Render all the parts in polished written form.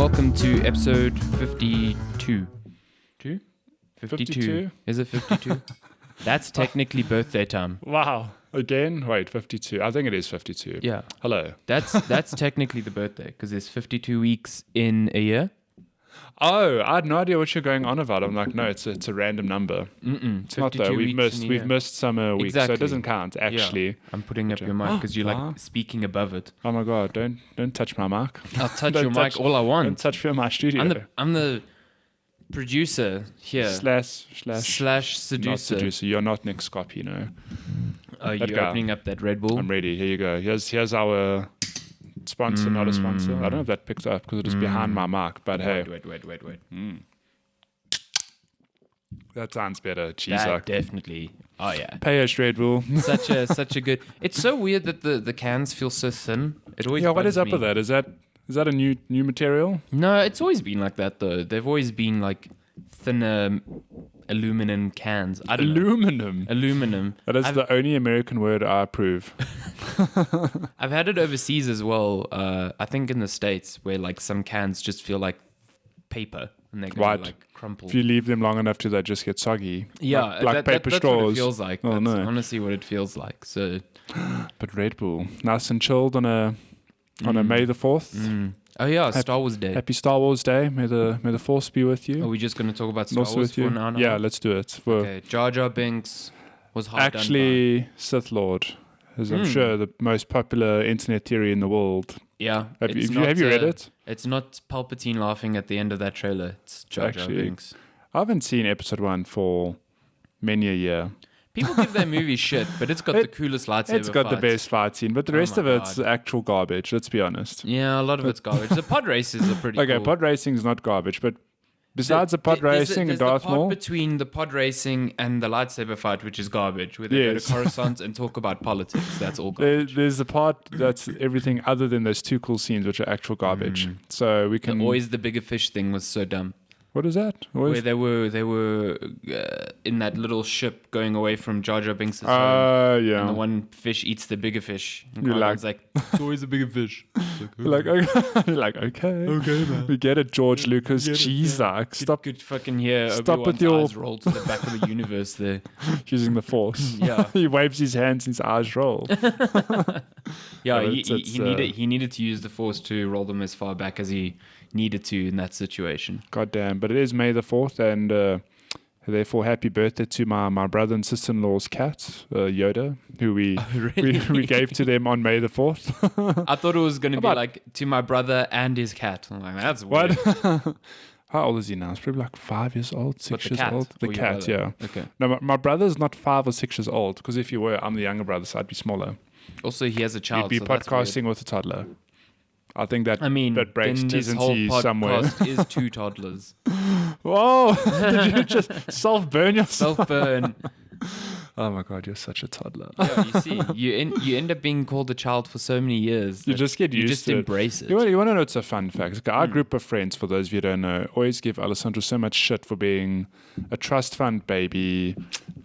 welcome to episode 52. 52? Is it 52? That's technically birthday time. Wow. Again? Wait, 52. I think it is 52. Yeah. Hello. That's technically the birthday because there's 52 weeks in a year. Oh, I had no idea what you're going on about. I'm like, no, it's a random number. It's not though. We've missed summer weeks, so it doesn't count actually. Yeah. I'm putting up your mic because you're like speaking above it. Oh my god! Don't touch my mic. I'll touch your mic all I want. Don't touch my studio. I'm the producer here. Slash seducer. Not seducer. You're not Nick Scopino. Oh, you're opening up that Red Bull? I'm ready. Here you go. Here's our sponsor, not a sponsor. I don't know if that picks up because it is behind my mic, but hey. Wait. That sounds better. Cheese. That definitely. Oh yeah. Pay us, Red Bull. such a good. It's so weird that the cans feel so thin. It always. Yeah. What is up me. with that? Is that a new material? No, it's always been like that though. They've always been like thinner aluminum cans. I don't know. Aluminum. That is the only American word I approve. I've had it overseas as well. I think in the States where like some cans just feel like paper and they're going to like crumple. If you leave them long enough, they just get soggy. Yeah, like paper straws. That's what it feels like. Oh, that's no. honestly what it feels like. So, but Red Bull, nice and chilled on a May the 4th. Oh yeah, Star Wars Day. Happy Star Wars Day. May the Force be with you. Are we just going to talk about Star Wars for now? Yeah, let's do it. Okay, Jar Jar Binks was hard actually Sith Lord, as I'm sure the most popular internet theory in the world. Yeah. Have you read it? It's not Palpatine laughing at the end of that trailer. It's Jar Jar Binks. I haven't seen episode 1 for many a year. People give their movie shit, but it's got the coolest lightsaber It's got the best fight scene, but the rest of it's God. actual garbage, let's be honest. Yeah, a lot of it's garbage. The pod races are pretty cool. Okay, pod racing is not garbage, but besides the pod racing and Darth Maul... between the pod racing and the lightsaber fight, which is garbage, where they go to Coruscant and talk about politics. That's all garbage. There's the part that's everything other than those two cool scenes, which are actual garbage. So we can... Always the bigger fish thing was so dumb. What is that? Where they were in that little ship going away from Jar Jar Binks' home. Yeah. And the one fish eats the bigger fish. And You're Qui-Gon's like, it's always a bigger fish. You're like, okay, man. We get it, George Lucas. Jeez, stop. Could fucking hear Stop Obi-Wan's with your eyes roll to the back of the universe there. Using the Force. Yeah. He waves his hands and his eyes roll. Yeah, he needed to use the Force to roll them as far back as he needed to in that situation. God damn. But it is May the 4th, and therefore happy birthday to my brother and sister-in-law's cat, Yoda, who we gave to them on May the 4th. I thought it was going to be like to my brother and his cat. I'm like, that's weird. What? How old is he now? He's probably like 5 years old, 6 years old. The cat, yeah. Okay. No, my brother's not 5 or 6 years old, because if you were, I'm the younger brother, so I'd be smaller. Also, he has a child. You'd be podcasting with a toddler. I think that breaks T's and C's somewhere. This whole podcast is 2 toddlers. Whoa! Did you just self-burn yourself? Self-burn. Oh my god, you're such a toddler. Yeah, you see, you end up being called a child for so many years. You just get used to it. You just embrace it. You want to know it's a fun fact? Our group of friends, for those of you who don't know, always give Alessandro so much shit for being a trust fund baby,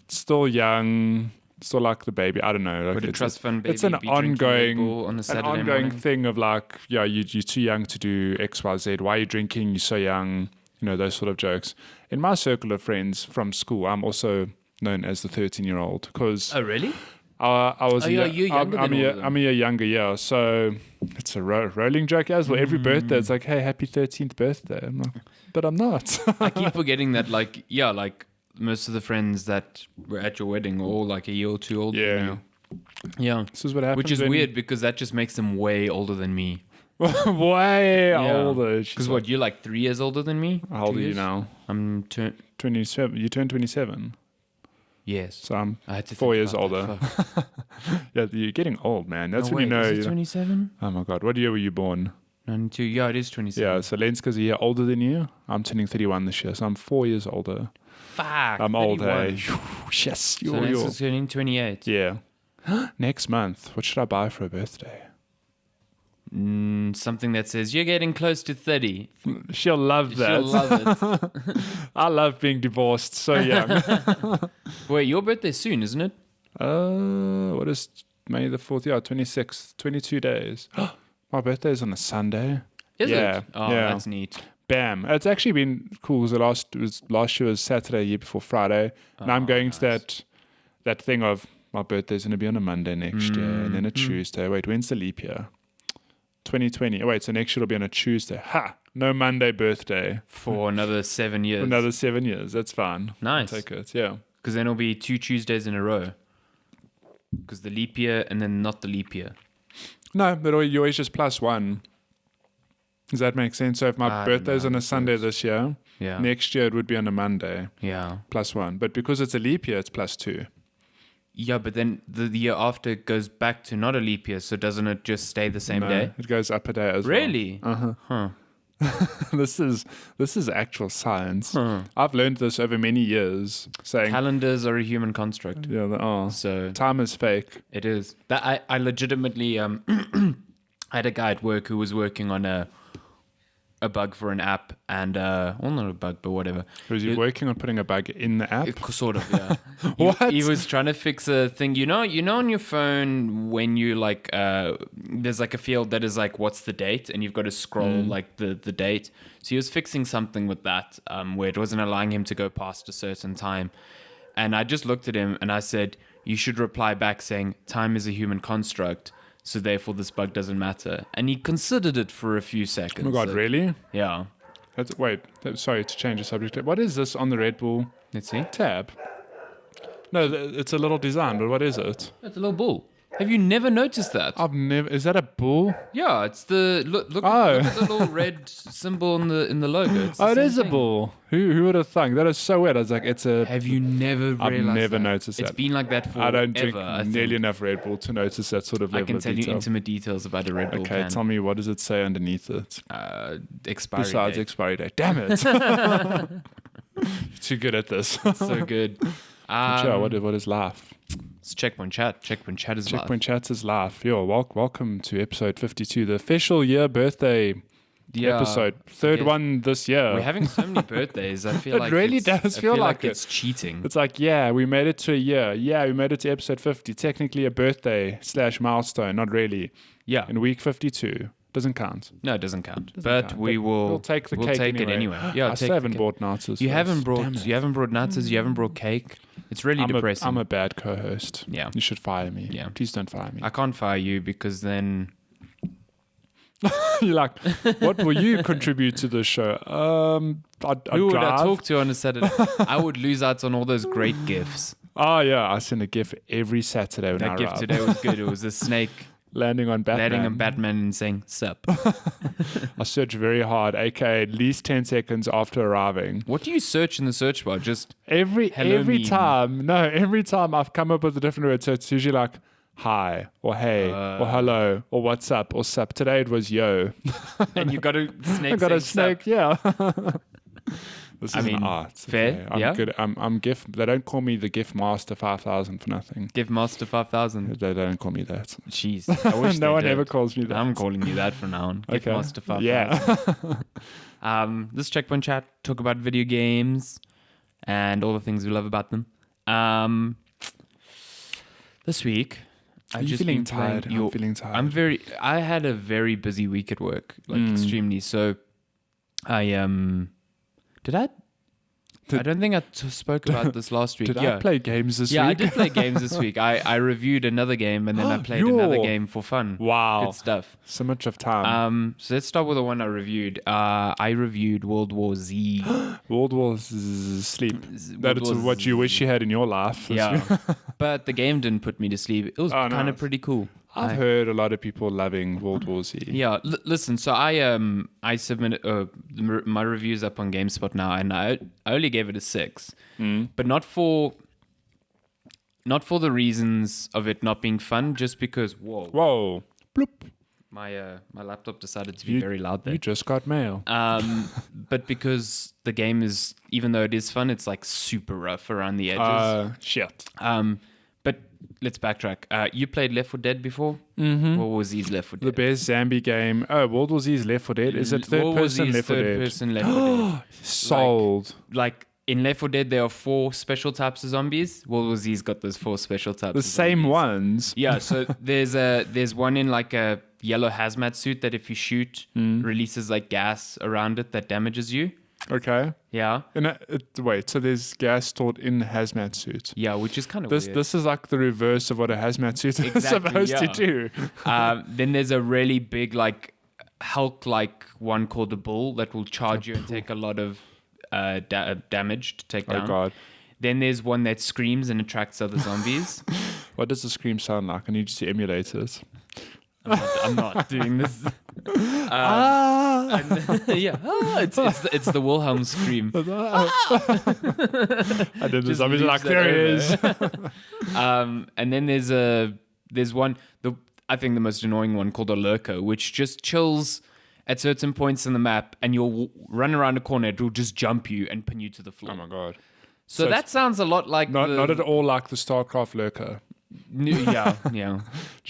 still young, still like the baby. I don't know. Like a trust fund baby. It's an ongoing morning? thing of like, yeah, you're too young to do X, Y, Z. Why are you drinking? You're so young. You know, those sort of jokes. In my circle of friends from school, I'm also known as the 13-year-old because oh really? I'm a year younger, yeah. So it's a rolling joke as well. Every birthday, it's like, hey, happy 13th birthday. I'm like, but I'm not. I keep forgetting that, like most of the friends that were at your wedding are all like a year or 2 older than you. Yeah. This is what happens. Which is weird because that just makes them way older than me. Way older. Because what, you're like 3 years older than me? How old are you now? I'm 27. You turned 27. Yes. So I'm 4 years older. Yeah, you're getting old, man. That's when you know. Is it 27? Oh my God. What year were you born? 92. Yeah, it is 27. Yeah, so Lenska's a year older than you. I'm turning 31 this year, so I'm 4 years older. Fuck. I'm 31. Old, hey. Yes. So Lenska's turning 28. Yeah. Next month, what should I buy for a birthday? Something that says you're getting close to 30. She'll love that. She'll love it. I love being divorced so young. Wait, your birthday's soon, isn't it? What is May the 4th? Yeah, 26, 22 days. My birthday is on a Sunday. Is Yeah, it? Oh, yeah. that's neat. Bam. It's actually been cool because last year was Saturday, year before Friday. Now I'm going to that thing of my birthday's going to be on a Monday next year and then a Tuesday. Wait, when's the leap year? 2020. Oh, wait, so next year it'll be on a Tuesday. Ha! No Monday birthday. For another 7 years. For another 7 years. That's fine. Nice. I'll take it, yeah. Because then it'll be 2 Tuesdays in a row. Because the leap year and then not the leap year. No, but you always just plus one. Does that make sense? So if my birthday's on a Sunday this year, next year it would be on a Monday. Yeah. Plus one. But because it's a leap year, it's plus two. Yeah, but then the year after goes back to not a leap year, so doesn't it just stay the same day? It goes up a day as really? well. Really? Huh. This is actual science. I've learned this over many years. Saying calendars are a human construct. Yeah, they are. So time is fake. It is. That I legitimately I had a guy at work who was working on a bug for an app, and well, not a bug, but whatever. Was he working on putting a bug in the app? Sort of, yeah. What? He was trying to fix a thing. You know, on your phone when you like, there's like a field that is like, what's the date, and you've got to scroll like the date. So he was fixing something with that, where it wasn't allowing him to go past a certain time. And I just looked at him and I said, you should reply back saying, time is a human construct. So therefore, this bug doesn't matter. And he considered it for a few seconds. Oh my God, really? Yeah. Sorry to change the subject. What is this on the Red Bull Let's see. tab? No, it's a little design, but what is it? It's a little bull. Have you never noticed that? I've never. Is that a bull? Yeah, it's the look at the little red symbol in the logo. It is a bull. Who would have thunk? That is so weird. I was like, it's a. Have you never realized I've never noticed that. It's been like that forever. I don't drink nearly enough Red Bull to notice that sort of level of detail. I can tell you intimate details about a Red Bull can. Tell me, what does it say underneath it? Expiry Besides date. Expiry date. Damn it. Too good at this. So good. What is life? It's Checkpoint Chat. Checkpoint Chat is live. Checkpoint Chat is live. Yo, welcome to episode 52, the official year birthday episode. Third one this year. We're having so many birthdays. I feel it really does feel like it's cheating. It's like, we made it to a year. Yeah, we made it to episode 50. Technically a birthday / milestone. Not really. Yeah. In week 52. Doesn't count. No, it doesn't count. We'll take the cake take it anyway. Yeah, I still haven't brought natas. You haven't brought natas. You haven't brought cake. It's really depressing. I'm a bad co-host. Yeah, you should fire me. Yeah, please don't fire me. I can't fire you because then you're like, what will you contribute to the show? Who would I talk to on a Saturday? I would lose out on all those great gifts. Oh yeah, I send a gift every Saturday when I arrive. That gift today was good. It was a snake. Landing on Batman and saying, sup. I search very hard, aka at least 10 seconds after arriving. What do you search in the search bar? Just every time I've come up with a different word. So it's usually like hi or hey or hello or what's up or sup. Today it was yo. And you got a snake. I got a snake, sup. Yeah. This is an art. Fair. Okay. I'm good. I'm gift. They don't call me the Gift Master 5000 for nothing. Gift Master 5000. They don't call me that. Jeez. I wish no one ever calls me that. I'm calling you that from now on. Gift Master 5000. Yeah. This Checkpoint Chat talk about video games and all the things we love about them. This week, I'm feeling tired. I had a very busy week at work, extremely. So, I don't think I spoke about this last week. Did I play games this week? Yeah, I did play games this week. I reviewed another game and then I played another game for fun. Wow. Good stuff. So much of time. So let's start with the one I reviewed. I reviewed World War Z. World War Sleep. That's what you wish you had in your life. Yeah. But the game didn't put me to sleep. It was kind of pretty cool. I've heard a lot of people loving World War Z. Yeah, listen. So I submitted my reviews up on GameSpot now, and I only gave it a 6, but not for the reasons of it not being fun, just because whoa, bloop. My laptop decided to be very loud there. You just got mail. But because the game is, even though it is fun, it's like super rough around the edges. Shit. But let's backtrack. You played Left 4 Dead before? Mm-hmm. What was Z's Left 4 Dead? The best zombie game. Oh, World War Z's Left 4 Dead. Is it third person Left 4 Dead? Third person Left 4 Dead. Sold. Like In Left 4 Dead, there are 4 special types of zombies. World War Z's got those 4 special types. The of same zombies. ones. Yeah. So there's one in like a yellow hazmat suit that if you shoot releases like gas around it that damages you. Okay. Yeah. And wait, so there's gas stored in hazmat suits. Yeah, which is kind of This weird. this is like the reverse of what a hazmat suit is Exactly, supposed to do. Then there's a really big like Hulk-like one called the Bull that will charge you and take a lot of damage to take down. Oh god. Then there's one that screams and attracts other zombies. What does the scream sound like? I need you to emulate it. I'm not doing this. Ah! It's the Wilhelm scream. And then the Just zombies are like, leaves that there he is. And then there's one, I think the most annoying one called a lurker, which just chills at certain points in the map, and you'll run around a corner, it will just jump you and pin you to the floor. Oh my god. So that sounds a lot like Not at all like the StarCraft lurker. Yeah.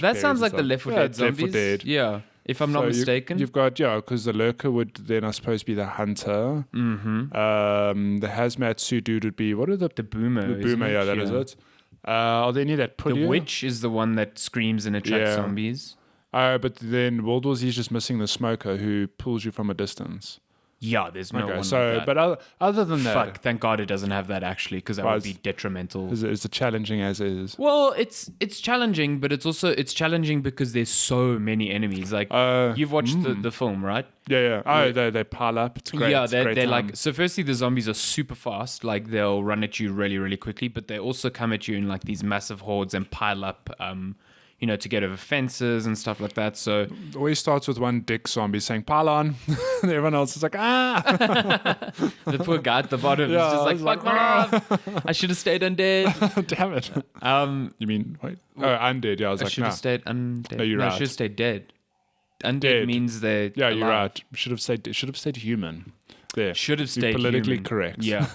That sounds like the Left 4 Dead Left 4 zombies. Dead. Yeah, if I'm not So mistaken. You've got, because the lurker would then, I suppose, be the hunter. Mm-hmm. The hazmat suit dude would be, what are the boomer. The boomer, yeah, that is it. Are there any that put The you? witch is the one that screams and attracts zombies. But then World War Z is just missing the smoker who pulls you from a distance. Yeah, there's no one So, like that. but other than that, Fuck, thank God it doesn't have that actually, because that would be detrimental. is it challenging as is? Well, it's challenging, but it's challenging because there's so many enemies. Like you've watched the film, right? Yeah. Oh, they pile up. It's great. Yeah, It's a great they're time. like, so firstly the zombies are super fast, like they'll run at you really, really quickly, but they also come at you in like these massive hordes and pile up to get over fences and stuff like that. So It always starts with one dick zombie saying "pile on," and everyone else is like, "Ah!" the poor guy at the bottom is just like, fuck my life. I should have stayed undead. Damn it! You mean wait? Oh, undead. Yeah, I was I like, should nah. have stayed undead. No, you're I right. should have stayed dead. Undead Dead. means they're Yeah, you're alive. right. Should have stayed human. There. Should have Be stayed politically human. correct. Yeah,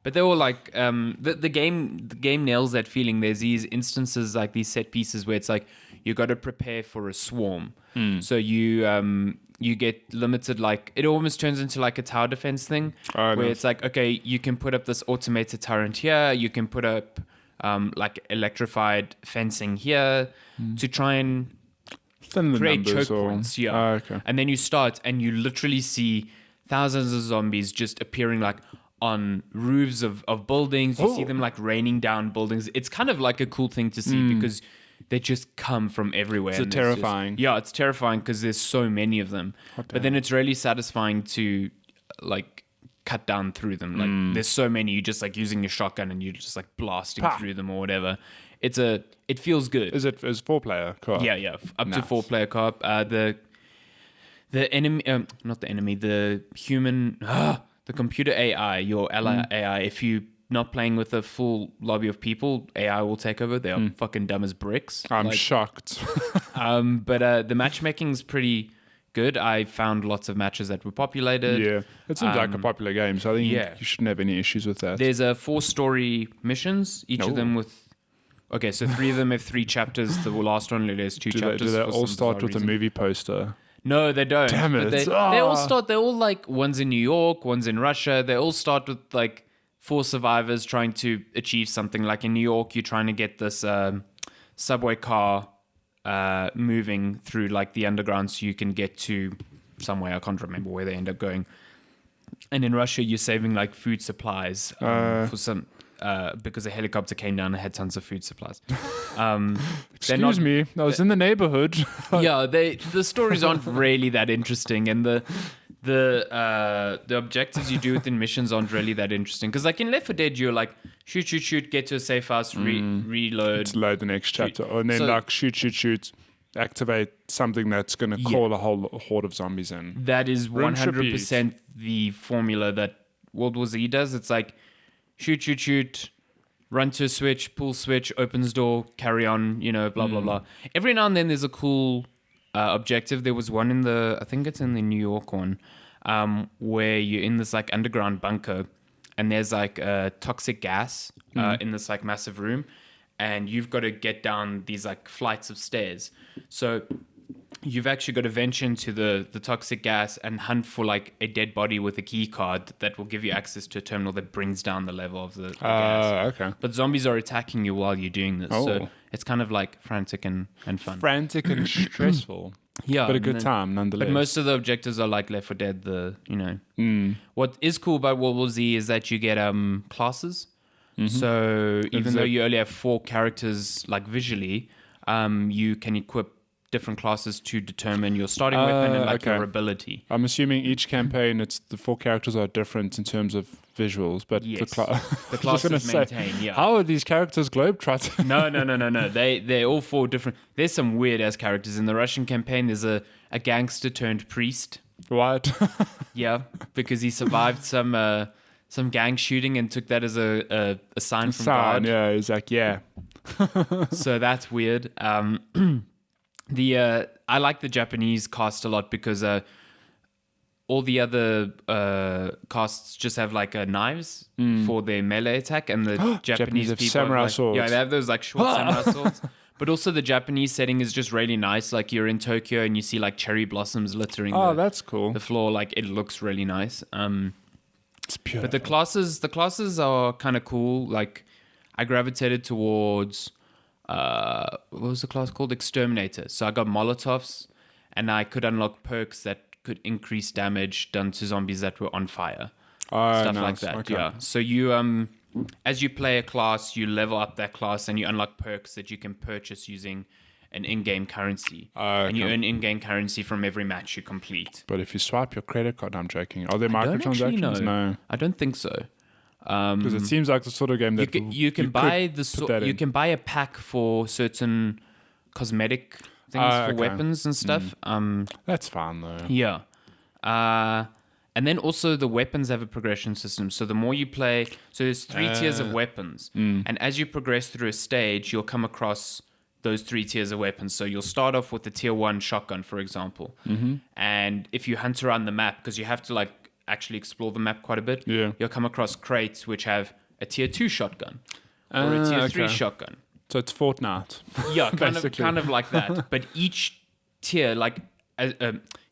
but they were like the game nails that feeling. There's these instances like these set pieces where it's like you got to prepare for a swarm. So you get limited, like it almost turns into like a tower defense thing where nice. it's like, okay, you can put up this automated turret here, you can put up like electrified fencing here to try and Thin the create choke numbers or- points. Yeah. Oh, okay. And then you start and you literally see thousands of zombies just appearing like on roofs of buildings. You see them like raining down buildings. It's kind of like a cool thing to see because they just come from everywhere. Is it and there's just- terrifying? yeah, it's terrifying because there's so many of them. But then it's really satisfying to like cut down through them. Like there's so many, you just like using your shotgun and you're just like blasting through them or whatever. It feels good. Is 4-player co-op? Yeah. Up to Nice. 4-player co-op. The enemy, not the enemy, the human, the computer AI, your ally AI. If you're not playing with a full lobby of people, AI will take over. They are fucking dumb as bricks. I'm shocked. But the matchmaking is pretty good. I found lots of matches that were populated. Yeah, it seems like a popular game, so I think yeah. you shouldn't have any issues with that. There's 4-story missions, each of them with. Okay, so 3 of them have 3 chapters. The last one there's 2 chapters. Do they for all some start bizarre with a reason. movie poster? No, they don't. Damn But it. they all start. They're all like one's in New York, one's in Russia. They all start with like 4 survivors trying to achieve something. Like in New York, you're trying to get this subway car moving through like the underground so you can get to somewhere. I can't remember where they end up going. And in Russia, you're saving like food supplies for some. Because a helicopter came down and had tons of food supplies. Excuse me, I was in the neighborhood. Yeah, the stories aren't really that interesting, and the objectives you do within missions aren't really that interesting. Because like in Left 4 Dead, you're like shoot, get to a safe house, reload. Let's load the next chapter, and then So- like shoot, activate something that's going to call a whole horde of zombies in. That is Rinse, 100% the formula that World War Z does. It's like shoot, run to a switch, pull switch, opens door, carry on, blah, blah, blah. Every now and then there's a cool objective. There was one I think it's in the New York one, where you're in this like underground bunker and there's like a toxic gas in this like massive room and you've got to get down these like flights of stairs. So you've actually got to venture into the toxic gas and hunt for like a dead body with a key card that will give you access to a terminal that brings down the level of the gas. Okay. But zombies are attacking you while you're doing this. So it's kind of like frantic and fun. Frantic and stressful. Yeah. But a good time nonetheless. But most of the objectives are like Left 4 Dead, What is cool about World War Z is that you get classes. So even though you only have 4 characters like visually, you can equip different classes to determine your starting weapon and like your ability. I'm assuming each campaign, the 4 characters are different in terms of visuals, but yes. the classes maintain. Yeah. How are these characters globetrotting? No. They're all 4 different. There's some weird ass characters in the Russian campaign. There's a gangster turned priest. What? Yeah, because he survived some gang shooting and took that as a sign from God. Yeah, he's like, yeah. So that's weird. I like the Japanese cast a lot because all the other casts just have like knives for their melee attack, and the Japanese people samurai have, swords. Yeah, they have those like short samurai swords. But also the Japanese setting is just really nice. Like you're in Tokyo and you see like cherry blossoms littering. That's cool. The floor, like it looks really nice. It's pure. But the classes are kind of cool. Like I gravitated towards. What was the class called? Exterminator. So I got Molotovs, and I could unlock perks that could increase damage done to zombies that were on fire. Stuff like that. Okay. Yeah. So you as you play a class, you level up that class and you unlock perks that you can purchase using an in-game currency. And you earn in-game currency from every match you complete. But if you swipe your credit card, I'm joking. Are there I don't actually microtransactions? know. No. I don't think so. Because it seems like the sort of game that you can buy a pack for certain cosmetic things for weapons and stuff. That's fine though. Yeah, and then also the weapons have a progression system. So the more you play, so there's 3 tiers of weapons, and as you progress through a stage, you'll come across those 3 tiers of weapons. So you'll start off with the tier 1 shotgun, for example, and if you hunt around the map, because you have to like actually explore the map quite a bit, you'll come across crates which have a tier 2 shotgun or a tier 3 shotgun. So it's Fortnite. Yeah, kind of like that. But each tier, like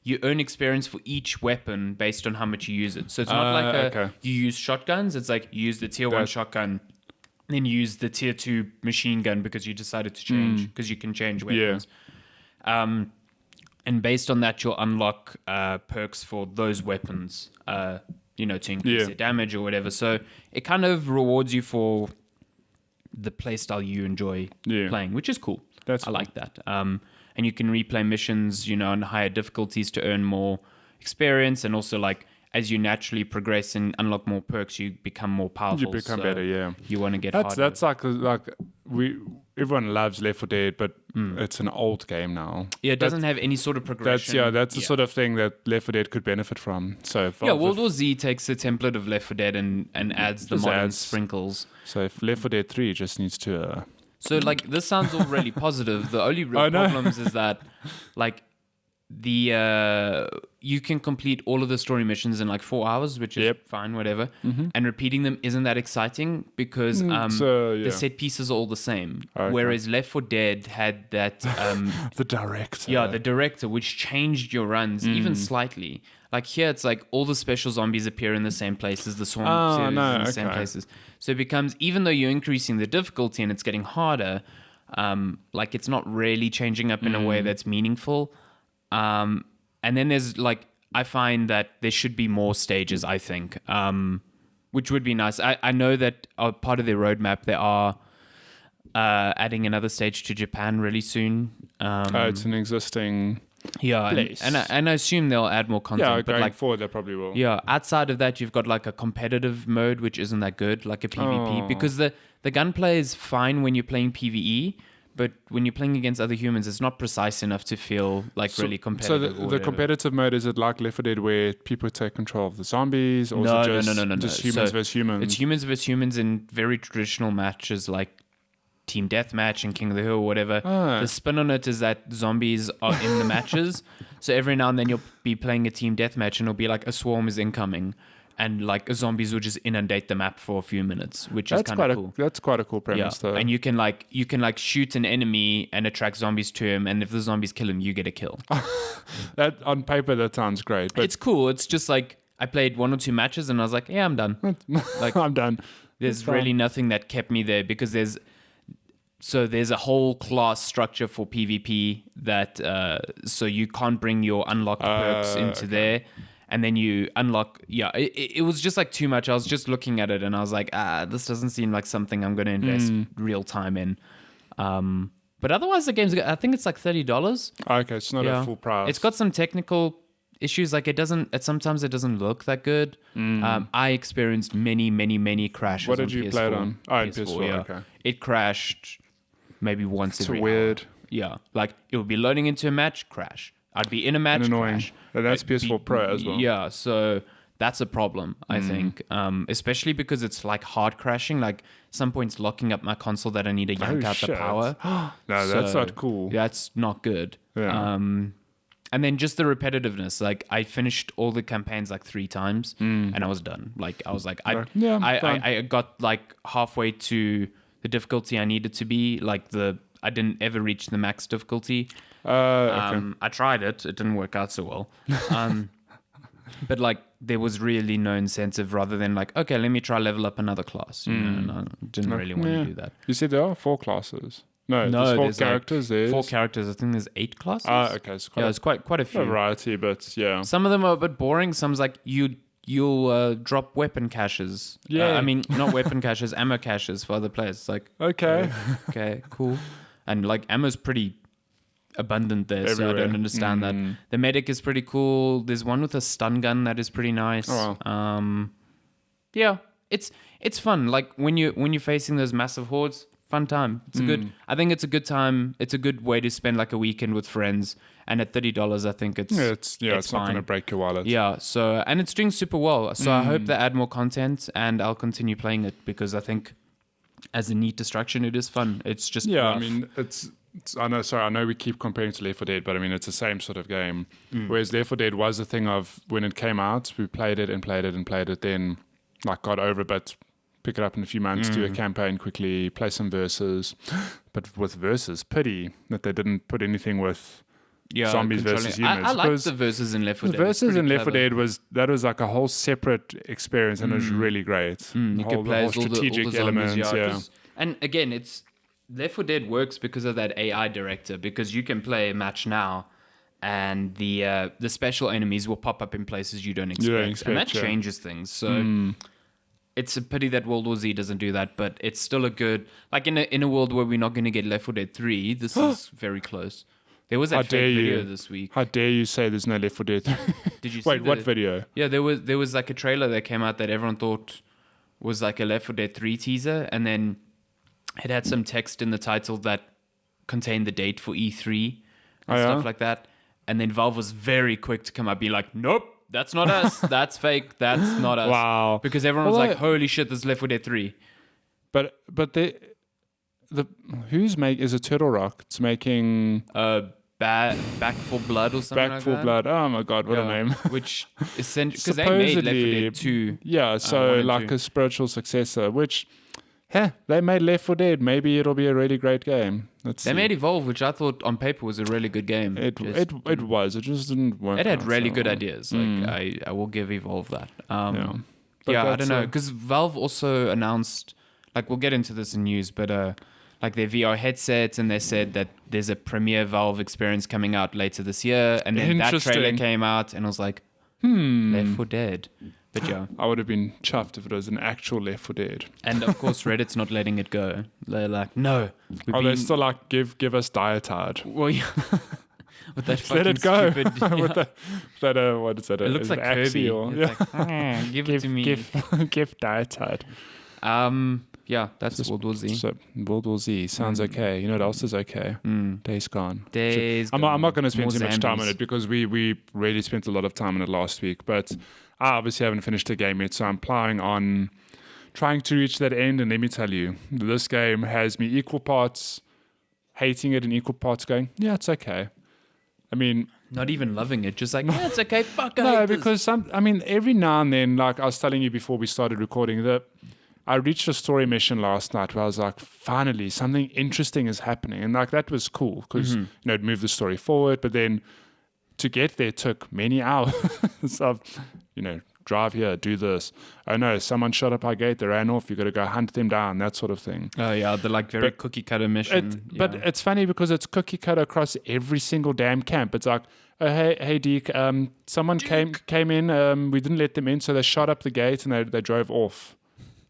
you earn experience for each weapon based on how much you use it. So it's not like you use shotguns. It's like you use the tier 1 shotgun, then you use the tier 2 machine gun because you decided to change, because you can change weapons. Yeah. And based on that, you'll unlock perks for those weapons, to increase their damage or whatever. So it kind of rewards you for the playstyle you enjoy playing, which is cool. I like that. And you can replay missions, on higher difficulties to earn more experience. And also, like, as you naturally progress and unlock more perks, you become more powerful. You become better, yeah. You want to get harder. That's like everyone loves Left 4 Dead, but it's an old game now. Yeah, it doesn't have any sort of progression. That's the sort of thing that Left 4 Dead could benefit from. So World War Z takes the template of Left 4 Dead and adds the modern sprinkles. So if Left 4 Dead 3 just needs to... So, like, this sounds all really positive. The only real problems is that, like, you can complete all of the story missions in like 4 hours, which is fine, whatever. And repeating them isn't that exciting because the set pieces are all the same. Whereas Left 4 Dead had that the director. Yeah, the director, which changed your runs even slightly. Like here, it's like all the special zombies appear in the same places, the swarm series in the same places. So it becomes, even though you're increasing the difficulty and it's getting harder, like it's not really changing up in a way that's meaningful. And then there's like, I find that there should be more stages, I think, which would be nice. I know that part of their roadmap, they are adding another stage to Japan really soon. It's an existing place. And I assume they'll add more content. Yeah, but going like, forward, they probably will. Yeah, outside of that, you've got like a competitive mode, which isn't that good, like a PvP, because the gunplay is fine when you're playing PvE, but when you're playing against other humans, it's not precise enough to feel like really competitive. So the competitive mode, is it like Left 4 Dead where people take control of the zombies? Or No. Just humans versus humans? It's humans versus humans in very traditional matches like Team Deathmatch and King of the Hill or whatever. The spin on it is that zombies are in the matches. So every now and then you'll be playing a Team Deathmatch and it'll be like a swarm is incoming. and like zombies will just inundate the map for a few minutes, which is kind of cool. That's quite a cool premise, though. And you can like shoot an enemy and attract zombies to him, and if the zombies kill him, you get a kill. That on paper that sounds great, but It's cool. It's just like I played 1 or 2 matches and I was like, yeah, I'm done. Like I'm done. there's really nothing that kept me there because there's a whole class structure for PvP that so you can't bring your unlocked perks into there. And then you unlock, it was just like too much. I was just looking at it and I was like, this doesn't seem like something I'm going to invest real time in. But otherwise, the game's, I think it's like $30. Okay, it's not a full price. It's got some technical issues. Like sometimes it doesn't look that good. I experienced many crashes. What did you PS4, play it on? Oh, in PS4, PS4, yeah. okay. It crashed maybe once It's every weird. hour. Yeah, like it would be loading into a match, crash. I'd be in a match, annoying. crash. And that's PS4 Pro as well. Yeah, so that's a problem, I think. Especially because it's like hard crashing. Like some points locking up my console that I need to yank out the power. No, that's not cool. That's not good. Yeah. And then just the repetitiveness. Like I finished all the campaigns like 3 times and I was done. Like I was like, I got like halfway to the difficulty I needed to be. Like I didn't ever reach the max difficulty. Okay. I tried it. It didn't work out so well. But like there was really no incentive rather than like, okay, let me try level up another class. You know, and I didn't really want to do that. You said there are 4 classes. No, there's 4 characters. Like 4 characters. I think there's 8 classes. Okay. It's It's quite a few. a variety, but yeah. Some of them are a bit boring. Some's like you'll drop weapon caches. Yeah. I mean, not weapon caches, ammo caches for other players. It's like, Okay. okay, cool. And like ammo's pretty abundant there, so I don't understand that. The medic is pretty cool. There's one with a stun gun that is pretty nice. Oh, wow. Yeah, it's fun. Like when you're facing those massive hordes, fun time. I think it's a good time. It's a good way to spend like a weekend with friends. And at $30, I think it's it's not going to break your wallet. Yeah. So and it's doing super well. So I hope they add more content, and I'll continue playing it because I think as a neat distraction, it is fun. It's just rough. I mean I know we keep comparing to Left 4 Dead, but I mean it's the same sort of game. Whereas Left 4 Dead was a thing of when it came out, we played it, then like got over it, but pick it up in a few months, do a campaign quickly, play some verses. But with verses, pity that they didn't put anything with zombies versus humans. I like the verses in Left 4 Dead. The verses in Left 4 Dead was like a whole separate experience, and it was really great. You could play the whole strategic all the elements, zombies, and again, Left 4 Dead works because of that AI director, because you can play a match now and the special enemies will pop up in places you don't expect, and that changes things. So it's a pity that World War Z doesn't do that, but it's still a good, like in a world where we're not going to get Left 4 Dead 3, this is very close. There was that fake video this week. How dare you say there's no Left 4 Dead 3? Did you see Wait, what video? Yeah, there was like a trailer that came out that everyone thought was like a Left 4 Dead 3 teaser, and then it had some text in the title that contained the date for E3 and stuff like that. And then Valve was very quick to come up, be like, nope, that's not us. That's fake. That's not us. Wow. Because everyone was like, holy shit, this is Left 4 Dead 3. But is it Turtle Rock? It's making Back for Blood or something Back for Blood. Oh my god, what a name. Which essentially, because they made Left 4 Dead 2. Yeah, so like a spiritual successor, which they made Left 4 Dead. Maybe it'll be a really great game. They made Evolve, which I thought on paper was a really good game. It was. It just didn't work. It had really good ideas. Like I will give Evolve that. I don't know, because Valve also announced, like we'll get into this in news, but like their VR headsets, and they said that there's a premiere Valve experience coming out later this year, and then that trailer came out, and I was like, Left 4 Dead. But yeah, I would have been chuffed if it was an actual Left 4 Dead. And of course, Reddit's not letting it go. They're like, no. They're still like, give us Dietard. Well, yeah. With that let it go. Stupid, With that, what is it? It looks like Kirby. Or, like, give it to me. Give Dietard. Yeah, that's World War Z. So World War Z sounds okay. You know what else is okay? Days Gone. I'm not going to spend too much time on it because we really spent a lot of time on it last week. But I obviously haven't finished the game yet, so I'm plowing on trying to reach that end. And let me tell you, this game has me equal parts hating it and equal parts going, yeah, it's okay. I mean, Not even loving it, just like, yeah, it's okay, fuck, I No, hate this. because every now and then, like I was telling you before we started recording, that I reached a story mission last night where I was like, finally, something interesting is happening. And like that was cool because, it moved the story forward. But then to get there took many hours of, drive here, do this. Oh no, someone shot up our gate, they ran off, you got to go hunt them down, that sort of thing. Oh yeah, the like very cookie cutter mission. But it's funny because it's cookie cutter across every single damn camp. It's like, oh hey Deke, someone came in, we didn't let them in, so they shot up the gate and they drove off.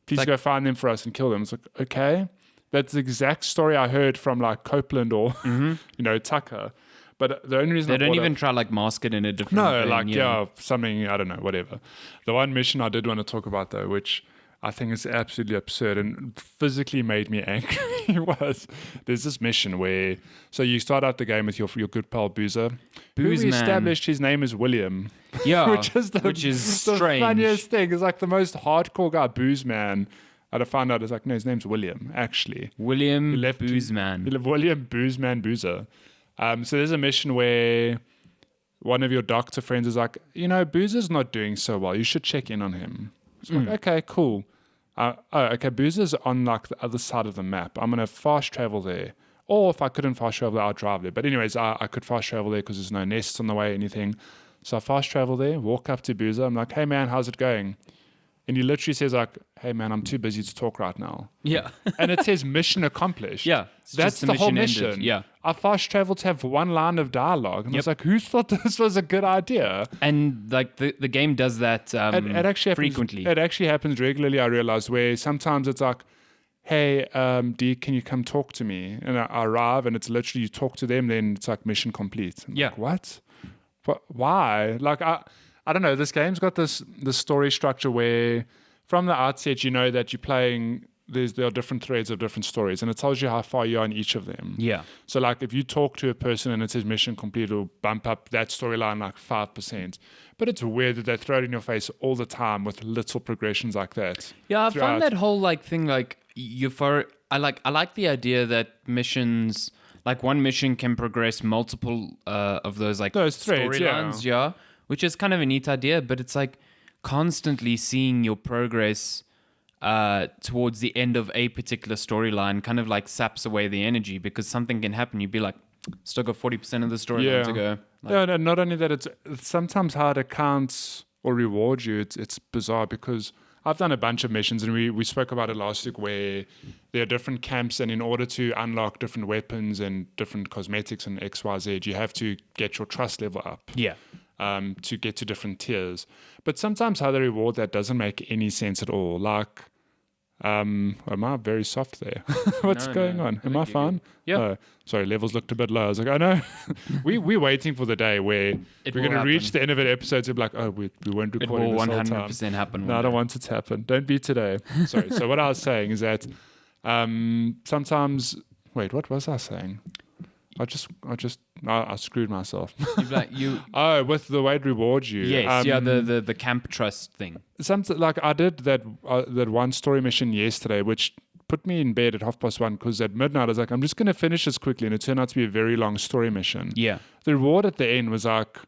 Please go find them for us and kill them. It's like, okay, that's the exact story I heard from like Copeland or Tucker. But the only reason they don't even try like mask it in a different thing, something, I don't know, whatever. The one mission I did want to talk about though, which I think is absolutely absurd and physically made me angry, was there's this mission where, so you start out the game with your good pal Boozer. Who we established his name is William. Yeah, which is the strange. Funniest thing. It's like the most hardcore guy, Booze Man. I'd have found out, it's like, no, his name's William, actually. William Boozeman. William Boozeman Boozer. So there's a mission where one of your doctor friends is like, Boozer's not doing so well. You should check in on him. So I'm like, okay, cool. Okay, Boozer's on like the other side of the map. I'm going to fast travel there. Or if I couldn't fast travel there, I'll drive there. But anyways, I could fast travel there because there's no nests on the way or anything. So I fast travel there, walk up to Boozer. I'm like, hey man, how's it going? And he literally says like, hey man, I'm too busy to talk right now. Yeah. And it says mission accomplished. Yeah. That's the whole mission. Ended. Yeah. I fast traveled to have one line of dialogue. And I was like, who thought this was a good idea? And like the game does that it actually frequently. It actually happens regularly, I realize, where sometimes it's like, hey, Dee, can you come talk to me? And I arrive and it's literally you talk to them, then it's like mission complete. I'm like, what? Why? Like, I don't know. This game's got this story structure where from the outset, that you're playing, there are different threads of different stories, and it tells you how far you are in each of them. Yeah. So like if you talk to a person and it says mission complete, it'll bump up that storyline like 5%. But it's weird that they throw it in your face all the time with little progressions like that. Yeah, I find that whole like thing like I like the idea that missions, like one mission can progress multiple of those like storylines, yeah, which is kind of a neat idea, but it's like constantly seeing your progress towards the end of a particular storyline kind of like saps away the energy because something can happen. You'd be like, still got 40% of the storyline to go. No, not only that, it's sometimes how it accounts or rewards you. It's bizarre because I've done a bunch of missions and we spoke about it last week where there are different camps and in order to unlock different weapons and different cosmetics and XYZ, you have to get your trust level up. Yeah. To get to different tiers. But sometimes how they reward that doesn't make any sense at all. Like, am I very soft there? What's going on? Am I fine? Yeah. Sorry, levels looked a bit low. I was like, oh no. we're waiting for the day where we're going to reach the end of an episode to be like, oh, we weren't recording this whole time. It will 100% happen. No, I don't want it to happen. Don't be today. Sorry. So what I was saying is that sometimes... Wait, what was I saying? I screwed myself. With the way it rewards you. Yes, the camp trust thing. Something like I did that one story mission yesterday, which put me in bed at 1:30 because at midnight I was like, I'm just going to finish this quickly, and it turned out to be a very long story mission. Yeah. The reward at the end was like,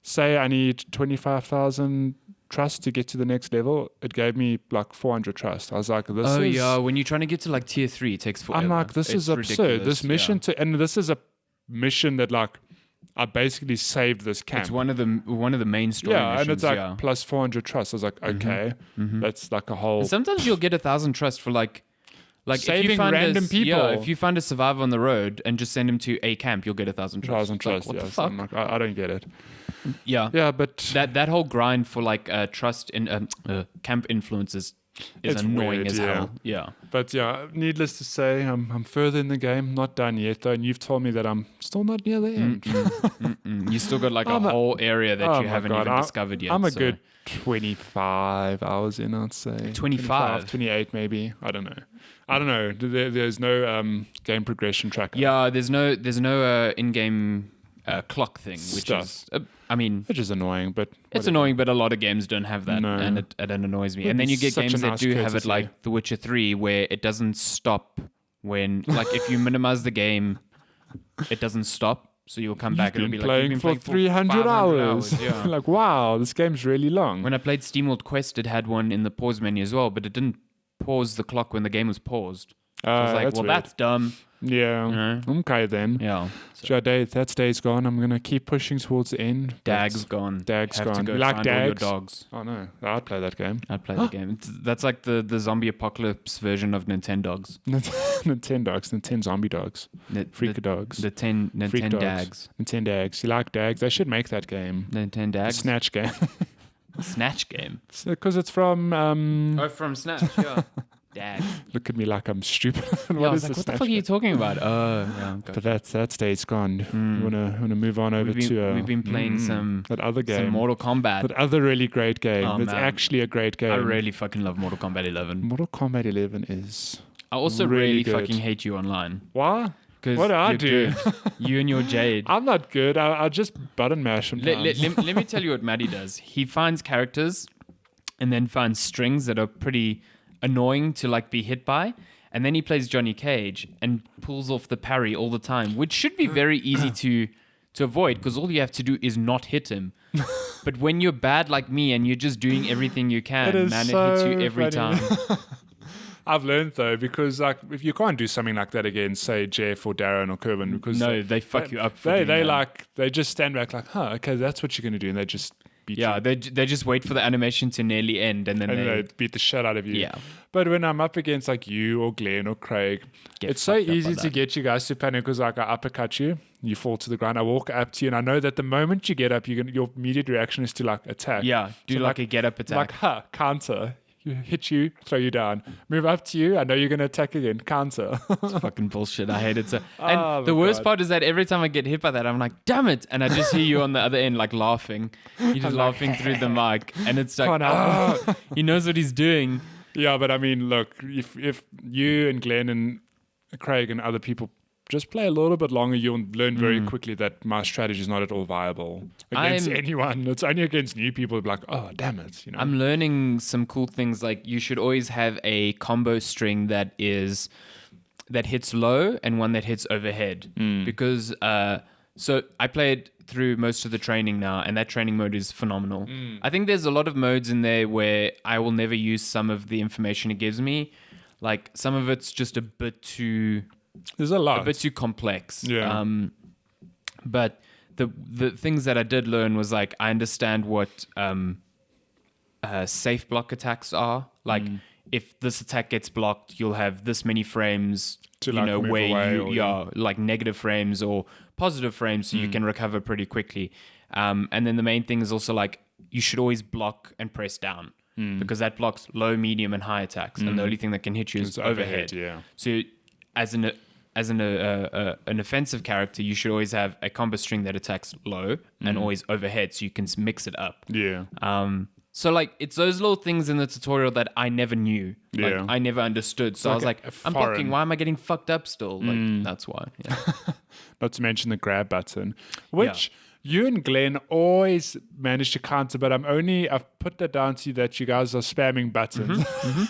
say I need 25,000 trust to get to the next level. It gave me like 400 trust. I was like, this is... Oh yeah, when you're trying to get to like tier 3, it takes forever. I'm like, this is absurd. This mission and this is a mission that like I basically saved this camp. It's one of the main story missions. And it's like plus 400 trust. I was like, okay, that's like a whole... And sometimes you'll get 1,000 trust for like saving if you find random people. Yeah, if you find a survivor on the road and just send him to a camp, you'll get 1,000 trust. 1,000 trust, what yeah. the fuck? So like, I don't get it. Yeah, but that whole grind for like trust in camp influences is annoying as hell. Yeah, but yeah, needless to say, I'm further in the game, not done yet though, and you've told me that I'm still not near the end. You still got like a whole area that you haven't even discovered yet. I'm a good 25 hours in, I'd say. 25, 28 maybe. I don't know. There's no game progression tracker. Yeah, there's no in-game clock thing, which is annoying, but it's annoying. But a lot of games don't have that, and it annoys me. And then you get games that do have it, like The Witcher 3, where it doesn't stop when, like, if you minimize the game, it doesn't stop. So you'll come back and it'll be like, playing you've been for playing 300 hours. Yeah. Like, wow, this game's really long. When I played SteamWorld Quest, it had one in the pause menu as well, but it didn't pause the clock when the game was paused. So I was like, well, weird. that's dumb. Yeah. Okay, then. Yeah. So that day's gone. I'm going to keep pushing towards the end. Dag's gone. Dag's Have gone. to go You like find all your Dags? dogs. Oh, no. I'd play that game. I'd play the game. That's like the zombie apocalypse version of Nintendogs. Nintendo zombie dogs. Freaker dogs. The 10 Freak Nintendo dogs. Dags. Nintendo Dags. You like Dags? They should make that game. Nintendo The Dags. Snatch game. Snatch game. Because it's from... Oh, from Snatch, yeah. Dags. Look at me like I'm stupid. I was like, what the fuck are you talking about? Oh, yeah. But that state's gone. We wanna move on over to... we've been playing some... That other game. Some Mortal Kombat. That other really great game. Oh, It's man. actually a great game. I really fucking love Mortal Kombat 11. Mortal Kombat 11 is... I also really really good. fucking hate you online. Why? Because What do I do? You and your Jade. I'm not good. I just button mash sometimes. Let me tell you what Matty does. He finds characters and then finds strings that are pretty annoying to like be hit by. And then he plays Johnny Cage and pulls off the parry all the time, which should be very easy to avoid because all you have to do is not hit him. But when you're bad like me and you're just doing everything you can, It is man, so it hits you every funny. time. I've learned though, because like if you can't do something like that against, say, Jeff or Darren or Kerwin, because No, they fuck you up for they doing that. they just stand back like, okay, that's what you're gonna do, and they just beat Yeah, you. they just wait for the animation to nearly end and then And they they beat the shit out of you. Yeah. But when I'm up against like you or Glenn or Craig, Get it's so fucked up easy by to that. get you guys to panic because like I uppercut you, you fall to the ground. I walk up to you, and I know that the moment you get up, your immediate reaction is to like attack. Yeah, do So, like a get up attack. Like, counter. Hit you, throw you down. Move up to you. I know you're going to attack again. Counter. It's fucking bullshit. I hate it so. And Oh, the my worst God. part is that every time I get hit by that, I'm like, damn it. And I just hear you on the other end, like laughing. You're just laughing through the mic. And it's like, Come on, oh, he knows what he's doing. Yeah, but I mean, look, if you and Glenn and Craig and other people just play a little bit longer, you'll learn very quickly that my strategy is not at all viable against anyone. It's only against new people who be like, oh, damn it. You know? I'm learning some cool things. Like you should always have a combo string that hits low and one that hits overhead. Because so I played through most of the training now, and that training mode is phenomenal. I think there's a lot of modes in there where I will never use some of the information it gives me. Like some of it's just a bit too There's a lot. a bit too complex. Yeah. But the things that I did learn was like I understand what safe block attacks are. Like if this attack gets blocked, you'll have this many frames To, like, move where away you or like negative frames or positive frames, so you can recover pretty quickly. And then the main thing is also like you should always block and press down. Because that blocks low, medium, and high attacks, and the only thing that can hit you is It's overhead. yeah. So, as an offensive character, you should always have a combo string that attacks low and always overhead, so you can mix it up. Yeah. So like it's those little things in the tutorial that I never knew. Like Yeah. I never understood. So I was like like, a I'm blocking. foreign- Why am I getting fucked up still? Like that's why. Yeah. Not to mention the grab button, which you and Glenn always manage to counter, but I've put that down to you that you guys are spamming buttons.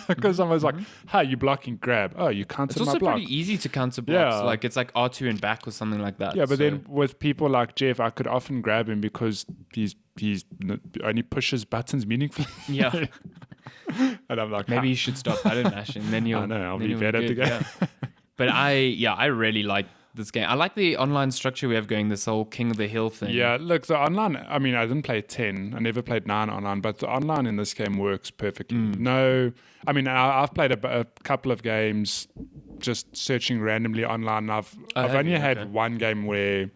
Because I was like, hi, you blocking grab. Oh, you countered It's my also block. pretty easy to counter blocks. Yeah. Like it's like R2 and back or something like that. Yeah, but So- then with people like Jeff, I could often grab him because he's only pushes buttons meaningfully. yeah. And I'm like, Maybe you should stop button mashing. Then you'll. I know, I'll then be you'll better at the good, game. yeah. But I really like this game. I like the online structure we have going. This whole King of the Hill thing. Yeah, look, the online, I mean, I didn't play 10. I never played 9 online, but the online in this game works perfectly. No, I mean, I've played a couple of games just searching randomly online. I've have only you? had Okay. one game where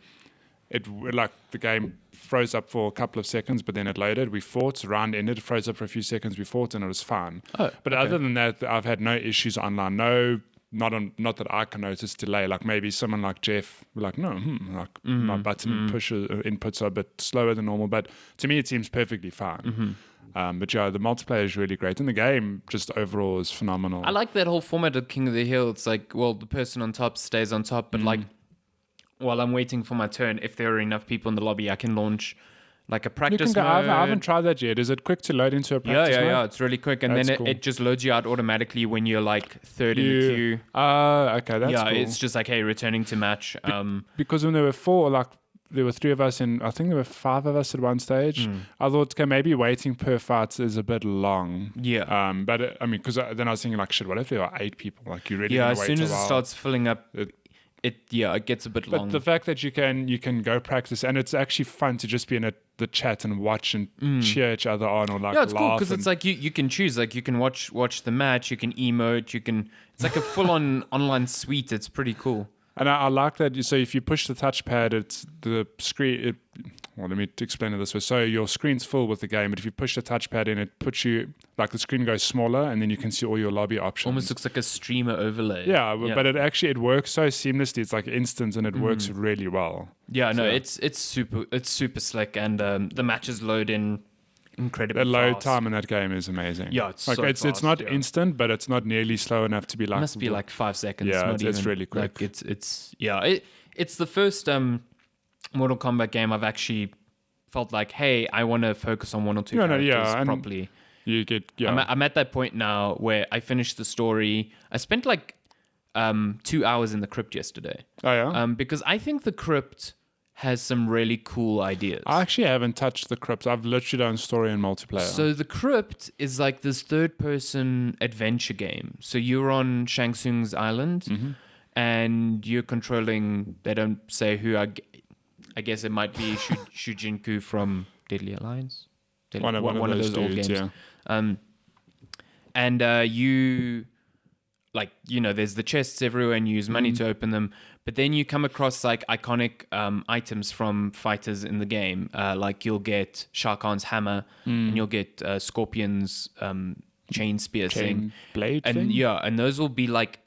the game froze up for a couple of seconds, but then it loaded. We fought, round ended, froze up for a few seconds. We fought, and it was fine. Oh, But other than that, I've had no issues online. No, not that I can notice delay. Like maybe someone like Jeff, like no, my button inputs are a bit slower than normal. But to me, it seems perfectly fine. But yeah, the multiplayer is really great, and the game just overall is phenomenal. I like that whole format of King of the Hill. It's like, well, the person on top stays on top, but like, while I'm waiting for my turn, if there are enough people in the lobby, I can launch like a You can practice go, mode. I haven't tried that yet. Is it quick to load into a practice mode? Yeah. It's really quick, and That's then cool. it just loads you out automatically when you're like third in the queue. Okay, that's Yeah, cool. it's just like, hey, returning to match. Because when there were 4, like there were 3 of us, and I think there were 5 of us at one stage. I thought, okay, maybe waiting per fight is a bit long. Yeah. But I mean, because then I was thinking, like, shit, what if there are 8 people? Like, you really As wait soon a as it while. starts filling up, it gets a bit long. But the fact that you can go practice, and it's actually fun to just be in the chat and watch and cheer each other on, or like it's laugh. cool because it's like you can choose, like you can watch the match, you can emote, it's like a full on online suite. It's pretty cool. And I like that. So if you push the touchpad, it's the screen. Well, let me explain it this way. So your screen's full with the game, but if you push the touchpad in, it puts you, like, the screen goes smaller, and then you can see all your lobby options. Almost looks like a streamer overlay. Yeah, but it works so seamlessly. It's like instant, and it works really well. Yeah, no, it's super slick, and the matches load in incredibly The load fast. time in that game is amazing. Yeah, it's like so it's fast, not yeah. instant, but it's not nearly slow enough to be like. It must be like 5 seconds. Yeah, not it's even, really quick. Like it's the first Mortal Kombat game I've actually felt like, hey, I want to focus on 1 or 2 characters properly. You get I'm at that point now where I finished the story. I spent like 2 hours in the crypt yesterday. Oh yeah. Because I think the crypt has some really cool ideas. I actually haven't touched the crypt. I've literally done story and multiplayer. So the crypt is like this third-person adventure game. So you're on Shang Tsung's island, and you're controlling. They don't say who. I guess it might be Shujinku from Deadly Alliance. One of those old dudes, games. yeah. And you, like, you know, there's the chests everywhere, and you use money to open them. But then you come across like iconic items from fighters in the game. Like you'll get Shao Kahn's hammer, and you'll get Scorpion's chain spear thing. Blade And thing? yeah, and those will be like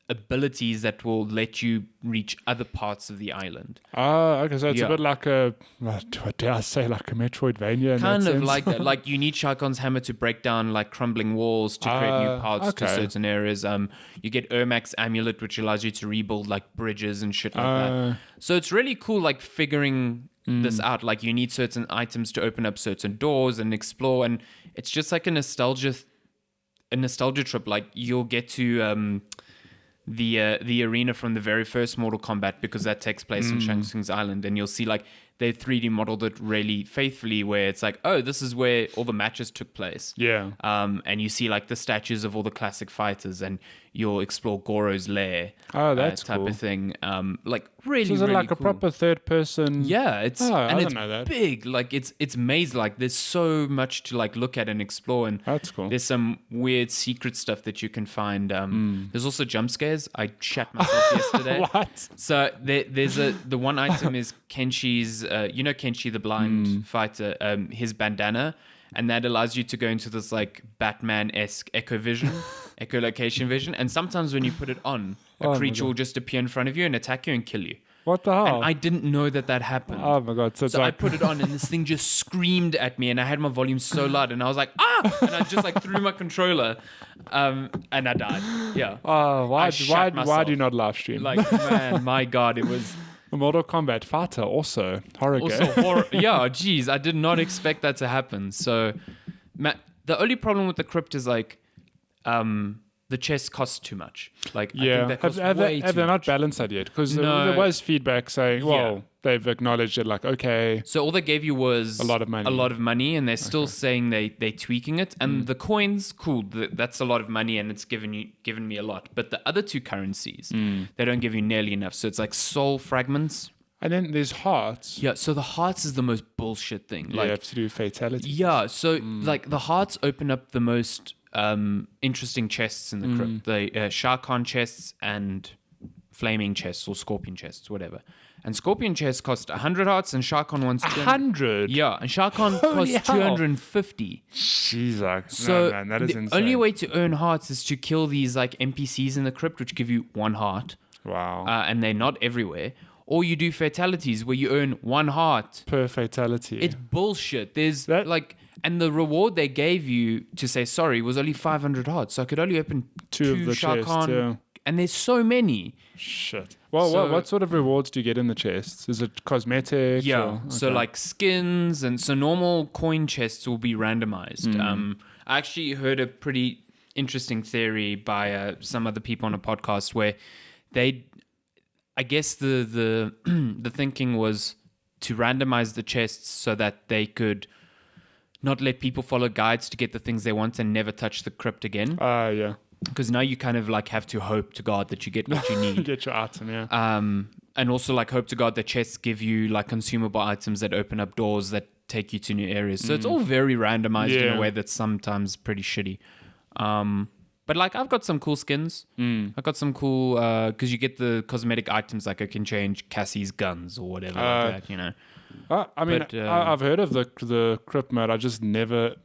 abilities that will let you reach other parts of the island. Oh, okay. So it's a Yeah. bit like what dare I say, like a Metroidvania in Kind that of sense? like that. Like you need Shao Kahn's hammer to break down like crumbling walls to create new paths to okay. certain areas. You get Ermac's amulet, which allows you to rebuild like bridges and shit like that. So it's really cool, like figuring this out. Like you need certain items to open up certain doors and explore, and it's just like a nostalgia trip. Like you'll get to the arena from the very first Mortal Kombat, because that takes place on Shang Tsung's island, and you'll see like they 3D modeled it really faithfully, where it's like, oh, this is where all the matches took place. Yeah. And you see like the statues of all the classic fighters, and you'll explore Goro's lair. Oh, that's type cool. of thing. Like really, So is it really like a cool. proper third person? Yeah, it's I and didn't it's know that. big. Like it's maze. Like there's so much to like look at and explore, and That's cool. there's some weird secret stuff that you can find. There's also jump scares. I shat myself yesterday. What? So there's the one item is Kenshi's. You know Kenshi, the blind fighter. His bandana. And that allows you to go into this like Batman-esque echolocation vision. And sometimes when you put it on, a creature will just appear in front of you and attack you and kill you. What the hell? And I didn't know that happened. Oh my god! So it's So I like put it on, and this thing just screamed at me, and I had my volume so loud, and I was like, ah! And I just like threw my controller, and I died. Yeah. why shat do you myself. not live stream? Like, man, my God, it was a Mortal Kombat fighter, also horror also game. horror. Yeah, geez, I did not expect that to happen. So, the only problem with the crypt is like, the chest costs too much. Like, I Yeah, think that costs have way they too not much. balanced that yet? Because No. there was feedback saying, well, Yeah. they've acknowledged it. Like, okay, So all they gave you was A lot of money. and they're still saying they're tweaking it. And the coins, cool, that's a lot of money, and it's given me a lot. But the other 2 currencies, they don't give you nearly enough. So it's like soul fragments. and then there's hearts. Yeah. So the hearts is the most bullshit thing. You Like, have to do fatalities. yeah. So like the hearts open up the most interesting chests in the crypt. The Shao Kahn chests and flaming chests or scorpion chests, whatever. And scorpion chests cost 100 hearts, and Shao Kahn wants 100. Yeah, and Shao Kahn Holy costs hell. 250. Jeez, like, So man, that is the insane. only way to earn hearts is to kill these like NPCs in the crypt, which give you 1 heart, Wow. and they're not everywhere. Or you do fatalities where you earn 1 heart. Per fatality. It's bullshit. There's That- like, and the reward they gave you to say sorry was only 500 hearts. So I could only open 2 of the Shao chests. Kahn, Yeah. and there's so many. Shit. Well, So- what sort of rewards do you get in the chests? Is it cosmetic? Yeah. or- So okay. like skins, and so normal coin chests will be randomized. I actually heard a pretty interesting theory by some other people on a podcast where I guess the the thinking was to randomize the chests so that they could not let people follow guides to get the things they want and never touch the crypt again. Yeah. Because now you kind of like have to hope to God that you get what you need. Get your item, yeah. And also like hope to God that chests give you like consumable items that open up doors that take you to new areas. So it's all very randomized in a way that's sometimes pretty shitty. But like I've got some cool skins. I've got some cool because you get the cosmetic items, like I can change Cassie's guns or whatever like that, you know. I mean, but, I've heard of the crypt mode. I just never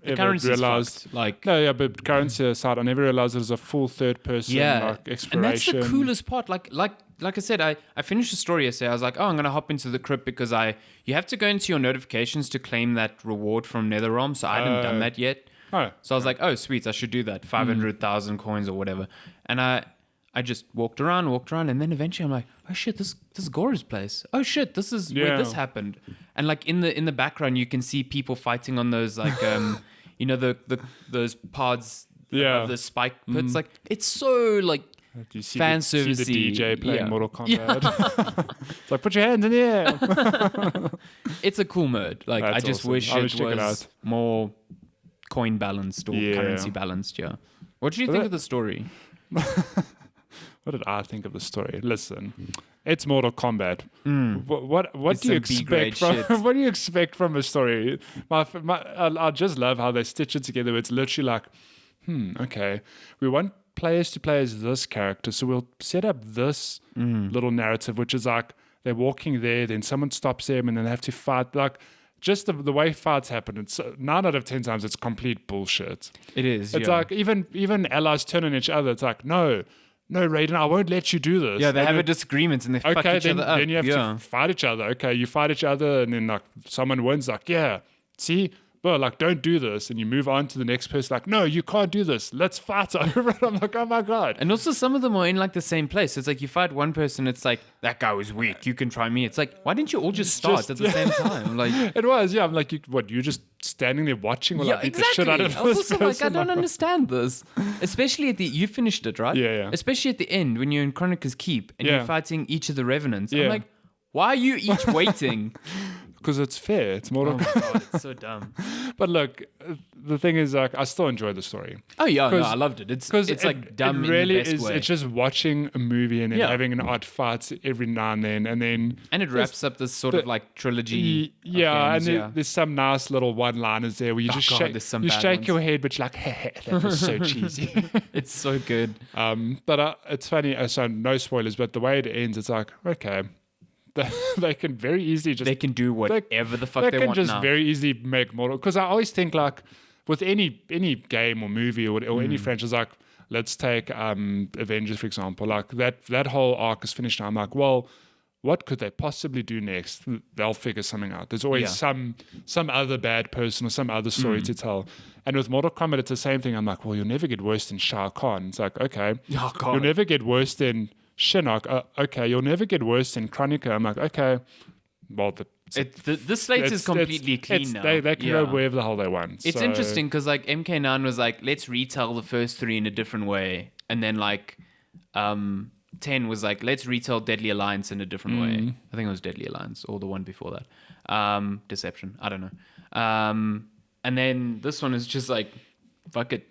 ever realized. Like no, yeah, but currency aside, I never realized it was a full third person like exploration. And that's the coolest part. Like I said, I finished the story yesterday. I was like, oh, I'm gonna hop into the crypt because you have to go into your notifications to claim that reward from NetherRealm. So I hadn't done that yet. So I was like, oh, sweet, I should do that. 500,000 coins or whatever. And I just walked around, and then eventually I'm like, oh shit, this is Gore's place. Oh shit, this is where this happened. And like in the background, you can see people fighting on those like you know those pods of the spike pits. Like it's so like do you see fan see service. the DJ playing Mortal Kombat. It's like, put your hands in the air. It's a cool mode. Like That's I just awesome. wish I it will check it was out. more coin balanced or currency balanced. Yeah. What did you think of the story? What did I think of the story? Listen, it's Mortal Kombat. What It's do you some B-grade expect from shit. what do you expect from a story? I just love how they stitch it together. It's literally like, okay, we want players to play as this character, so we'll set up this little narrative, which is like they're walking there, then someone stops them, and then they have to fight. Like just the way fights happen, it's 9 out of 10 times it's complete bullshit. It is. It's like even allies turn on each other. It's like no, Raiden, I won't let you do this. Yeah, they have a disagreement and they fuck each other up. Then you have to fight each other. Okay, you fight each other, and then like someone wins. Like, yeah, see, bro, like don't do this, and you move on to the next person. Like, no, you can't do this. Let's fight over it. I'm like, oh my god. And also, some of them are in like the same place. It's like you fight one person, it's like that guy was weak. You can try me. It's like, why didn't you all just start at the same time? Like it was, yeah. I'm like, you're just standing there watching while I beat the shit out of I was this also like, I person. don't understand this. Especially at you finished it, right? Yeah. Especially at the end when you're in Chronica's Keep and you're fighting each of the revenants. Yeah. I'm like, why are you each waiting? Because it's fair. It's Mortal Kombat. Oh my god, it's so dumb. But look, the thing is, like, I still enjoy the story. Oh yeah, no, I loved it. It's like dumb it really in the best way. It's just watching a movie and then having an odd fight every now and then, and it wraps up this sort of like trilogy. And games, there's some nice little one-liners there where you just shake your head, but you're like, that was so cheesy. It's so good. But it's funny. So no spoilers, but the way it ends, it's like, okay. They can very easily just... They can do whatever the fuck they want now. They can just very easily make Mortal... Because I always think, like, with any game or movie or any franchise, like, let's take Avengers, for example. Like, that whole arc is finished now. I'm like, well, what could they possibly do next? They'll figure something out. There's always some other bad person or some other story to tell. And with Mortal Kombat, it's the same thing. I'm like, well, you'll never get worse than Shao Kahn. It's like, okay. Oh, God. You'll never get worse than... Shinnok, okay, you'll never get worse than Chronica. I'm like, okay, well, the slate is completely clean now. They can go wherever the hell they want. It's interesting because like MK9 was like, let's retell the first 3 in a different way, and then like 10 was like, let's retell Deadly Alliance in a different way. I think it was Deadly Alliance or the one before that. Deception, I don't know. And then this one is just like, fuck it.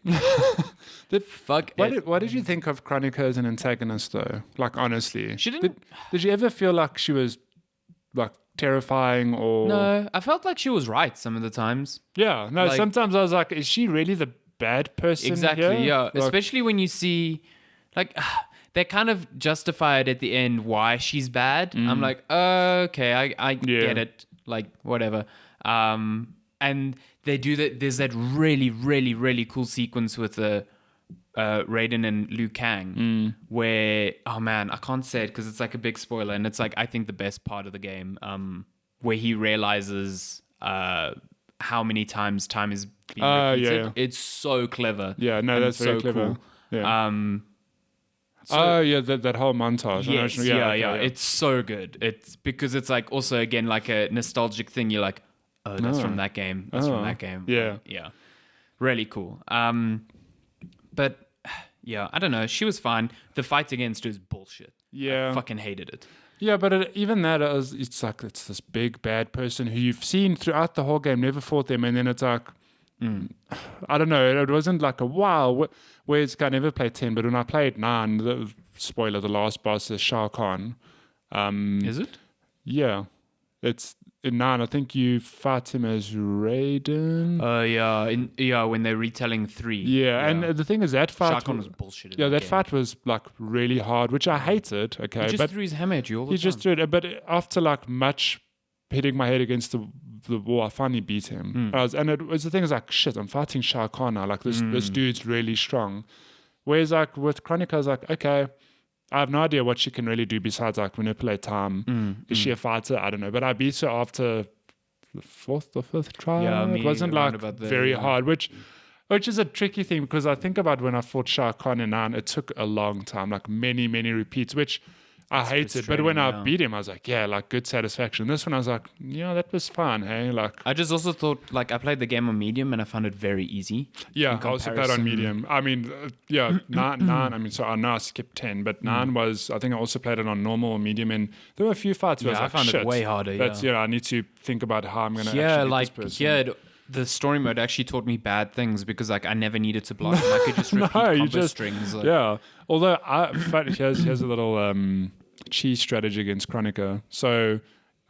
What did you think of Chronica as an antagonist, though? Like, honestly, she didn't. Did you ever feel like she was like terrifying or? No, I felt like she was right some of the times. Yeah, no. Like, sometimes I was like, is she really the bad person? Exactly. here? Yeah, Like, especially when you see, like, they kind of justify it at the end why she's bad. I'm like, okay, I get it. Like, whatever. And they do that. There's that really, really, really cool sequence with Raiden and Liu Kang, where, oh man, I can't say it because it's like a big spoiler, and it's like I think the best part of the game, where he realizes how many times time is being repeated. Yeah. It's so clever. Yeah, no, that's very clever. Cool. Yeah. That whole montage. Yes, yeah. It's so good. It's because it's like also again like a nostalgic thing. You're like, oh, that's from that game. That's from that game. Yeah. Yeah. Really cool. But yeah, I don't know. She was fine. The fight against her is bullshit. Yeah. I fucking hated it. Yeah, but even that it's like it's this big bad person who you've seen throughout the whole game, never fought them, and then it's like I don't know. It wasn't like a wow. Whereas I never played 10, but when I played 9, spoiler, the last boss is Shao Kahn. Is it? Yeah, it's in 9. I think you fight him as Raiden. When they're retelling 3. Yeah, and the thing is that fight. Shao Kahn was bullshit. Yeah, that fight was like really hard, which I hated. Okay, he just threw his hammer at you all the time. He just threw it, but after like much hitting my head against the wall, I finally beat him. And it was the thing is like, shit, I'm fighting Shao Kahn now. Like this dude's really strong. Whereas like with Chronica, I was like, okay, I have no idea what she can really do besides like manipulate time. Is she a fighter? I don't know. But I beat her after the 4th or 5th try. Yeah, it wasn't like very hard, which is a tricky thing because I think about when I fought Shao Kahn in 9, it took a long time, like many, many repeats, which I hated. But when I beat him, I was like, yeah, like good satisfaction. This one, I was like, yeah, that was fun. Hey, like I just also thought like I played the game on medium and I found it very easy. Yeah, I also played on medium. I mean, 9. I mean, so I know I skipped 10, but 9 was. I think I also played it on normal or medium, and there were a few fights where I was like, found it way harder. But I need to think about how I'm going to actually beat this person. The story mode actually taught me bad things because like I never needed to block. I could just repeat combo strings. Like. Yeah. Although here's a little cheese strategy against Chronica. So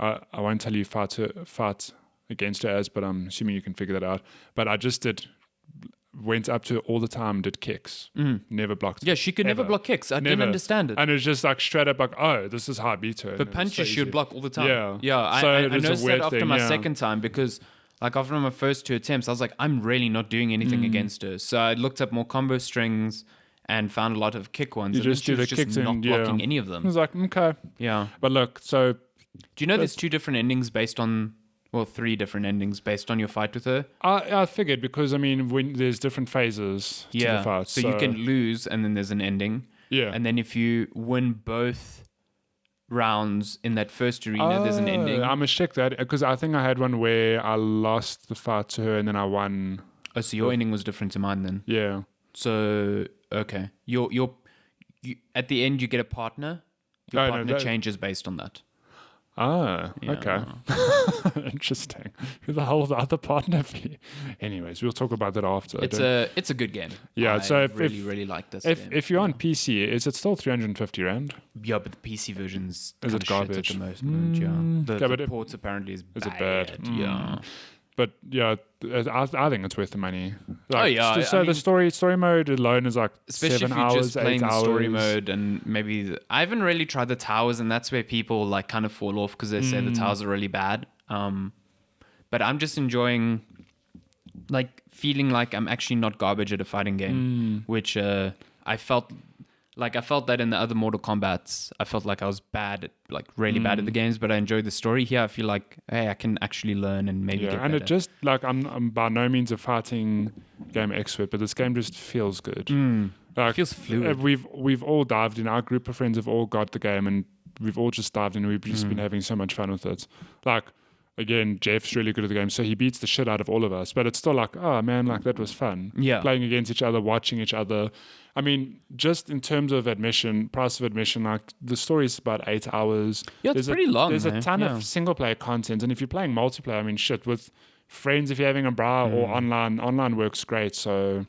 I won't tell you fight against her as, but I'm assuming you can figure that out. But I just went up to her all the time, did kicks, never blocked. Yeah, she could never block kicks. I didn't understand it. And it was just like straight up like, oh, this is how I beat her. But punches she would block all the time. Yeah. Yeah, So I it is a noticed weird that after thing, my yeah. second time because like after my first 2 attempts, I was like, I'm really not doing anything against her. So I looked up more combo strings and found a lot of kick ones. You and just do the just kicks not and blocking any of I them. was like, okay. Yeah. But look, so Do you know there's 2 different endings based on, 3 different endings based on your fight with her? I figured because I mean when there's different phases to the fight. So you can lose and then there's an ending. Yeah. And then if you win both rounds in that first arena, there's an ending. I must check that because I think I had one where I lost the fight to her and then I won. Oh, so your ending was different to mine then. Yeah. So okay, you at the end you get a partner. Your partner changes based on that. Ah, Yeah. okay. Interesting. Who the hell is the other partner for you? Anyways, we'll talk about that after. It's a good game. Yeah, I so really like this. if you're on PC, is it still 350 rand? Yeah, but the PC version's Is it garbage? at the most. Yeah, the ports apparently is it bad? Yeah. But yeah, I think it's worth the money. Like, I mean, the story mode alone is like especially 7 if you're hours, just playing 8 the story hours. mode, and maybe I haven't really tried the towers, and that's where people like kind of fall off because they say the towers are really bad. But I'm just enjoying like feeling like I'm actually not garbage at a fighting game, which I felt that in the other Mortal Kombats. I felt like I was bad at, like really bad at the games, but I enjoyed the story. Here I feel like, hey, I can actually learn and maybe get better. And it just like I'm by no means a fighting game expert, but this game just feels good. Like, it feels fluid. We've all dived in. Our group of friends have all got the game, and we've all just dived in. We've just been having so much fun with it. Like again, Jeff's really good at the game, so he beats the shit out of all of us. But it's still like, oh man, like that was fun. Yeah, playing against each other, watching each other. I mean, just in terms of price of admission, like the story is about 8 hours. Yeah, it's pretty long. There's a ton of single player content, and if you're playing multiplayer, I mean, shit, with friends, if you're having a bra or online works great. So,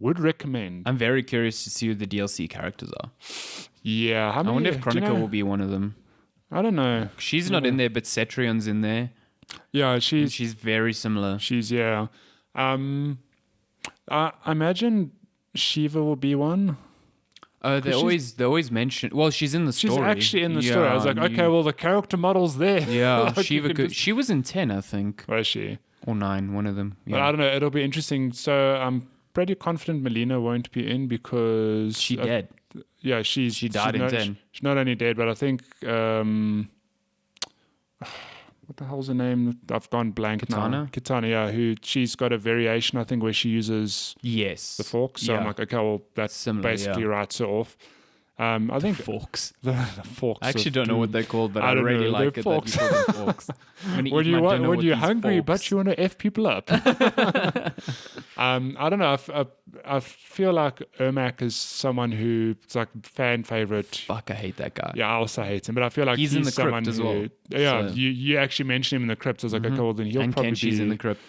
would recommend. I'm very curious to see who the DLC characters are. Yeah, I wonder if Chronica will be one of them. I don't know. She's not in there, but Cetrion's in there. Yeah, she's very similar. I imagine Shiva will be one. They always mention. Well, she's in the story. She's actually in the story. I was like, okay, well, the character model's there. Yeah, like Shiva could. She was in 10, I think. Was she? Or 9, one of them. Yeah. But I don't know. It'll be interesting. So I'm pretty confident Melina won't be in because she dead. Yeah, she died in 10. She's not only dead, but I think what the hell's her name? I've gone blank now. Katana, yeah, she's got a variation, I think, where she uses the fork. So I'm like, okay, well, that's similar, basically writes her off. I think Forks. the forks. I actually of don't know what doom. they're called, but I I don't really know. like They're it that you call them forks. I'm gonna When eat my dinner when with you're these hungry, forks. but you want to f people up. I don't know. I feel like Ermac is someone who it's like fan favorite. Fuck, I hate that guy. Yeah, I also hate him, but I feel like He's in the someone crypt as who, well, Yeah, so- you actually mentioned him in the crypt. I was like, okay, well then he'll And probably Kenshi's be in the crypt.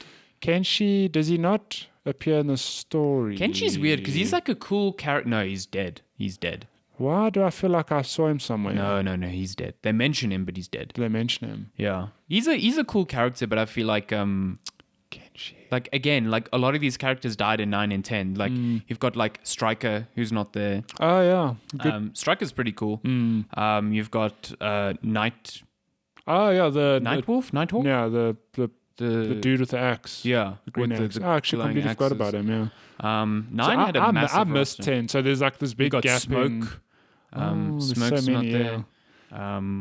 Kenshi, does he not appear in the story? Kenshi's weird because he's like a cool character. No, he's dead. He's dead. Why do I feel like I saw him somewhere? No, he's dead. They mention him, but he's dead. Did they mention him? Yeah, he's a cool character, but I feel like Kenshi. like again, like a lot of these characters died in 9 and 10. Like you've got like Striker, who's not there. Oh yeah. Good. Striker's pretty cool. You've got Night Oh yeah, the Nightwolf, Nighthawk. Yeah, the dude with the axe. Yeah, The green with axe. the I actually glowing completely forgot axes. about him. Yeah. 9 had a massive I missed roster. 10, so there's like this You big got gap Smoke. in. There's Smoke's so many, not there.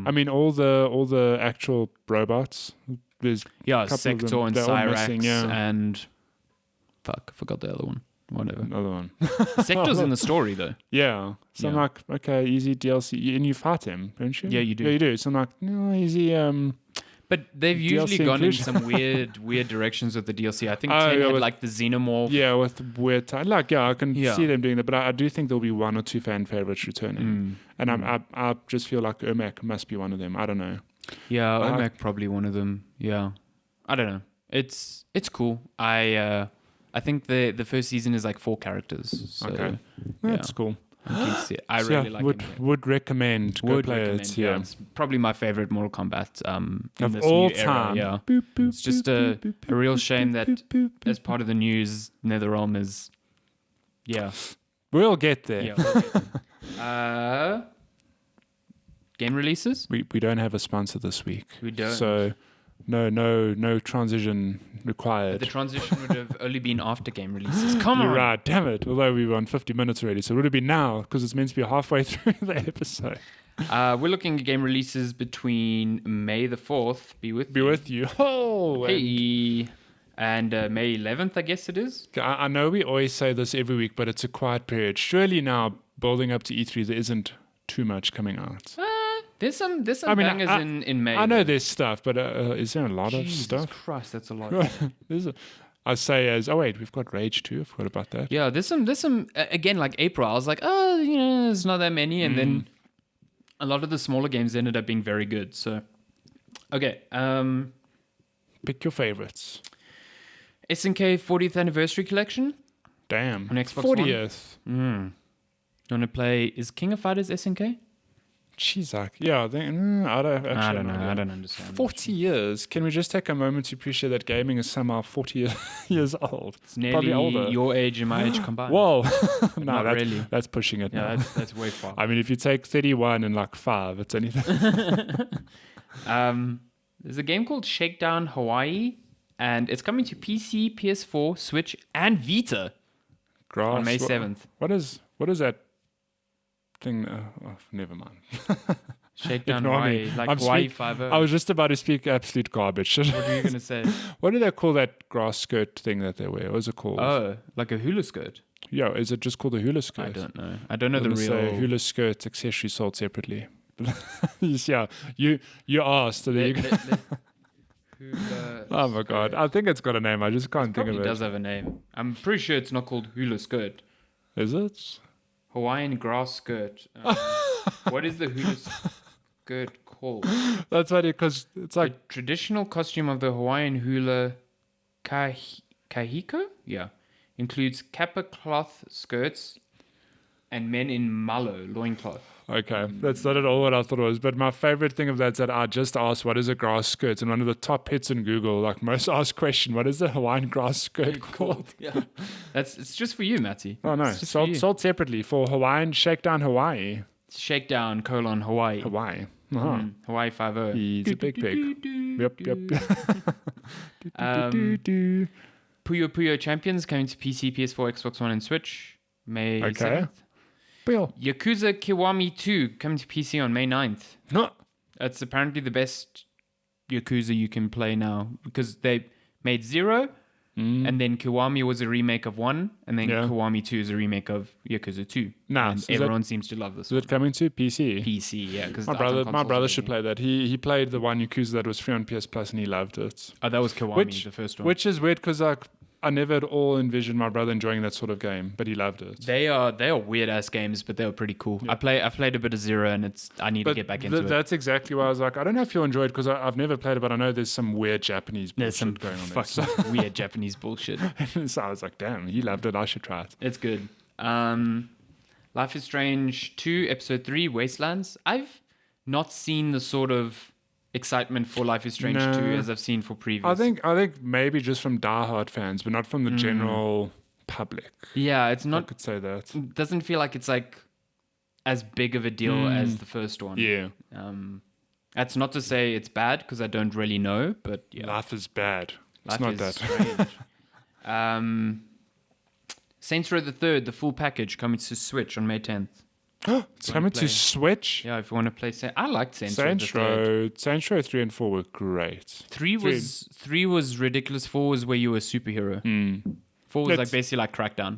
I mean, all the actual robots. There's Yeah, couple of them, Sector and they're all Cyrax missing, yeah. and fuck, I forgot the other one. Whatever. another one. Sector's in the story though. Yeah. So I'm Yeah. like, okay, easy DLC, and you fight him, don't you? Yeah, you do. Yeah, you do. So I'm like, no, easy. But they've usually DLC gone in inclusion. some weird directions with the DLC. I think Oh, 10 yeah, had with- like the Xenomorph. Yeah, with weird time. Like, yeah, I can Yeah. see them doing that, but I do think there'll be one or two fan favorites returning, and I just feel like Ermac must be one of them. I don't know. Yeah, I- Omek probably one of them. Yeah, I don't know. It's cool. I think the first season is like 4 characters. So, Okay. yeah. That's cool. I'm keen to see it. I So, really yeah, like would it. would recommend. Go Would play recommend. it. Yeah, Yeah. it's probably my favorite Mortal Kombat in Of this all new era. time. Yeah, Boop, boop, it's just boop, a boop, boop, real boop, shame boop, that boop, boop, boop. as part of the news, NetherRealm is. Yeah. We'll get there. Yeah. we'll get there. Game releases. We don't have a sponsor this week. We don't. So no transition required. The transition would have only been after game releases. Come You're on. right, damn it. Although we were on 50 minutes already, so it would have been now because it's meant to be halfway through the episode. We're looking at game releases between May the 4th. Be with You. Oh, Hey. And May 11th, I guess it is. I know we always say this every week, but it's a quiet period. Surely now, building up to E3, there isn't too much coming out. There's some I mean, bangers in May. I know there's stuff, but is there a lot of Jesus stuff? Christ, that's a lot. I say as, oh wait, we've got Rage 2. I forgot about that. Yeah, there's some again, like April, I was like, oh, there's not that many. And then a lot of the smaller games ended up being very good. So, okay. Pick your favorites. SNK 40th Anniversary Collection Damn. on Xbox One. 40th. You want to play, is King of Fighters SNK? Jeez, like, yeah, I don't actually I don't have know. no I idea. don't understand. 40 years. Can we just take a moment to appreciate that gaming is somehow 40 years old? It's Probably nearly older. your age and my age combined. Whoa. No, Not that's, really. that's pushing it Yeah, now. that's way far. I mean, if you take 31 and like 5, it's anything. There's a game called Shakedown Hawaii, and it's coming to PC, PS4, Switch, and Vita Grass. on May 7th. What is that thing? Never mind. Shakedown Ignore me. Hawaii, like I'm Hawaii speak- 5.0. I was just about to speak absolute garbage. What were you going to say? What do they call that grass skirt thing that they wear? What is it called? Oh, like a hula skirt? Yeah, is it just called a hula skirt? I don't know. I don't know I'm the gonna say real... hula skirt accessory sold separately. Yeah, you asked. So there you go. Hula Oh my god, I think it's got a name. I just can't think Probably of it. does have a name. I'm pretty sure it's not called hula skirt. Is it? Hawaiian grass skirt. What is the hula skirt called? That's funny because it's The like traditional costume of the Hawaiian hula kahiko? Yeah. Includes kappa cloth skirts and men in malo loincloth. okay, that's not at all what I thought it was. But my favorite thing of that is that I just asked, "What is a grass skirt?" And one of the top hits in Google, like most asked question, "What is the Hawaiian grass skirt called?" Yeah. It's just for you, Matty. Oh no, It's just for you. sold separately for Hawaiian Shakedown Hawaii. Shakedown : Hawaii. Hawaii. Uh-huh. Hawaii 5.0. He's a big pig. Yep. Puyo Puyo Champions coming to PC, PS4, Xbox One, and Switch May Okay. 7th. Bill. Yakuza Kiwami 2 coming to PC on May 9th. No. It's apparently the best Yakuza you can play now because they made 0, And then Kiwami was a remake of 1, and then Yeah. Kiwami 2 is a remake of Yakuza 2. Nice. And everyone seems to love this Is it coming to PC? PC, yeah. Because My brother should play that. He played the one Yakuza that was free on PS Plus and he loved it. Oh, that was Kiwami, the first one. Which is weird because I never at all envisioned my brother enjoying that sort of game, but he loved it. They are weird ass games, but they were pretty cool. Yeah. I've played a bit of Zero, and I need to get back into it. That's exactly why I was like, I don't know if you'll enjoy it because I've never played it, but I know there's some weird Japanese bullshit going on there. There's some fucking weird Japanese bullshit. So I was like, damn, he loved it. I should try it. It's good. Life is Strange 2, Episode 3, Wastelands. I've not seen the sort of excitement for Life is Strange 2 as I've seen for previous. I think maybe just from diehard fans, but not from the general public. Yeah, it's not. I could say that. It doesn't feel like it's like as big of a deal as the first one. Yeah. That's not to say it's bad because I don't really know, but yeah. Life is bad. It's Life not is that. Strange. Saints Row the Third, the full package coming to Switch on May 10th. It's coming to Switch. Yeah, if you want to play I liked Saints Row. Saints Row 3 and 4 were great. 3 was ridiculous. 4 was where you were a superhero. 4 was like basically like Crackdown.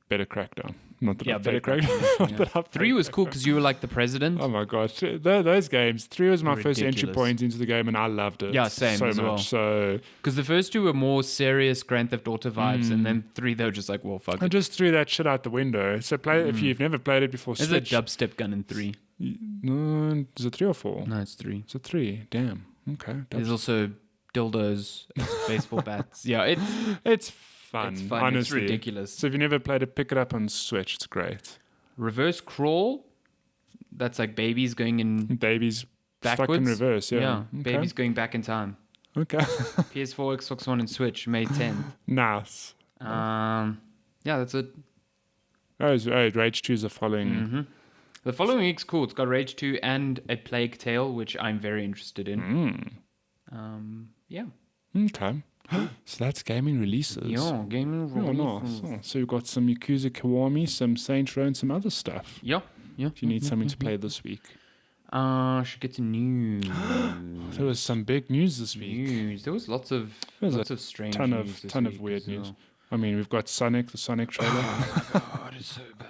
Better Crackdown. Not that I've better played Crackdown. Yeah. 3 was cool because you were like the president. Oh my gosh, those games. 3 was my first entry point into the game, and I loved it. Yeah, same so as much. well. So because the first 2 were more serious Grand Theft Auto vibes, and then 3 they were just like, well, fuck. I just threw that shit out the window. So if you've never played it before, There's Switch. a dubstep gun in 3. No, is it 3 or 4? No, it's 3. Is it 3? Damn. Okay. There's also dildos, baseball bats. Yeah, It's fun. It's fun. Honestly. It's ridiculous. So if you never played it, pick it up on Switch. It's great. Reverse crawl. That's like babies going in Babies backwards. stuck in reverse. Yeah. Okay. Babies going back in time. Okay. PS4, Xbox One, and Switch, May 10th. Nice. Yeah, that's it. Rage 2 is the following. The following week's cool. It's got Rage 2 and A Plague Tale, which I'm very interested in. Yeah. Okay. So that's gaming releases. Yeah, gaming releases. Nice. So you've got some Yakuza Kiwami, some Saints Row, and some other stuff. Yeah. If you need something to play this week. Should get to news. There was some big news this week. There was lots of strange ton news. of weird news. I mean, we've got Sonic, the Sonic trailer. Oh my god, it's so bad.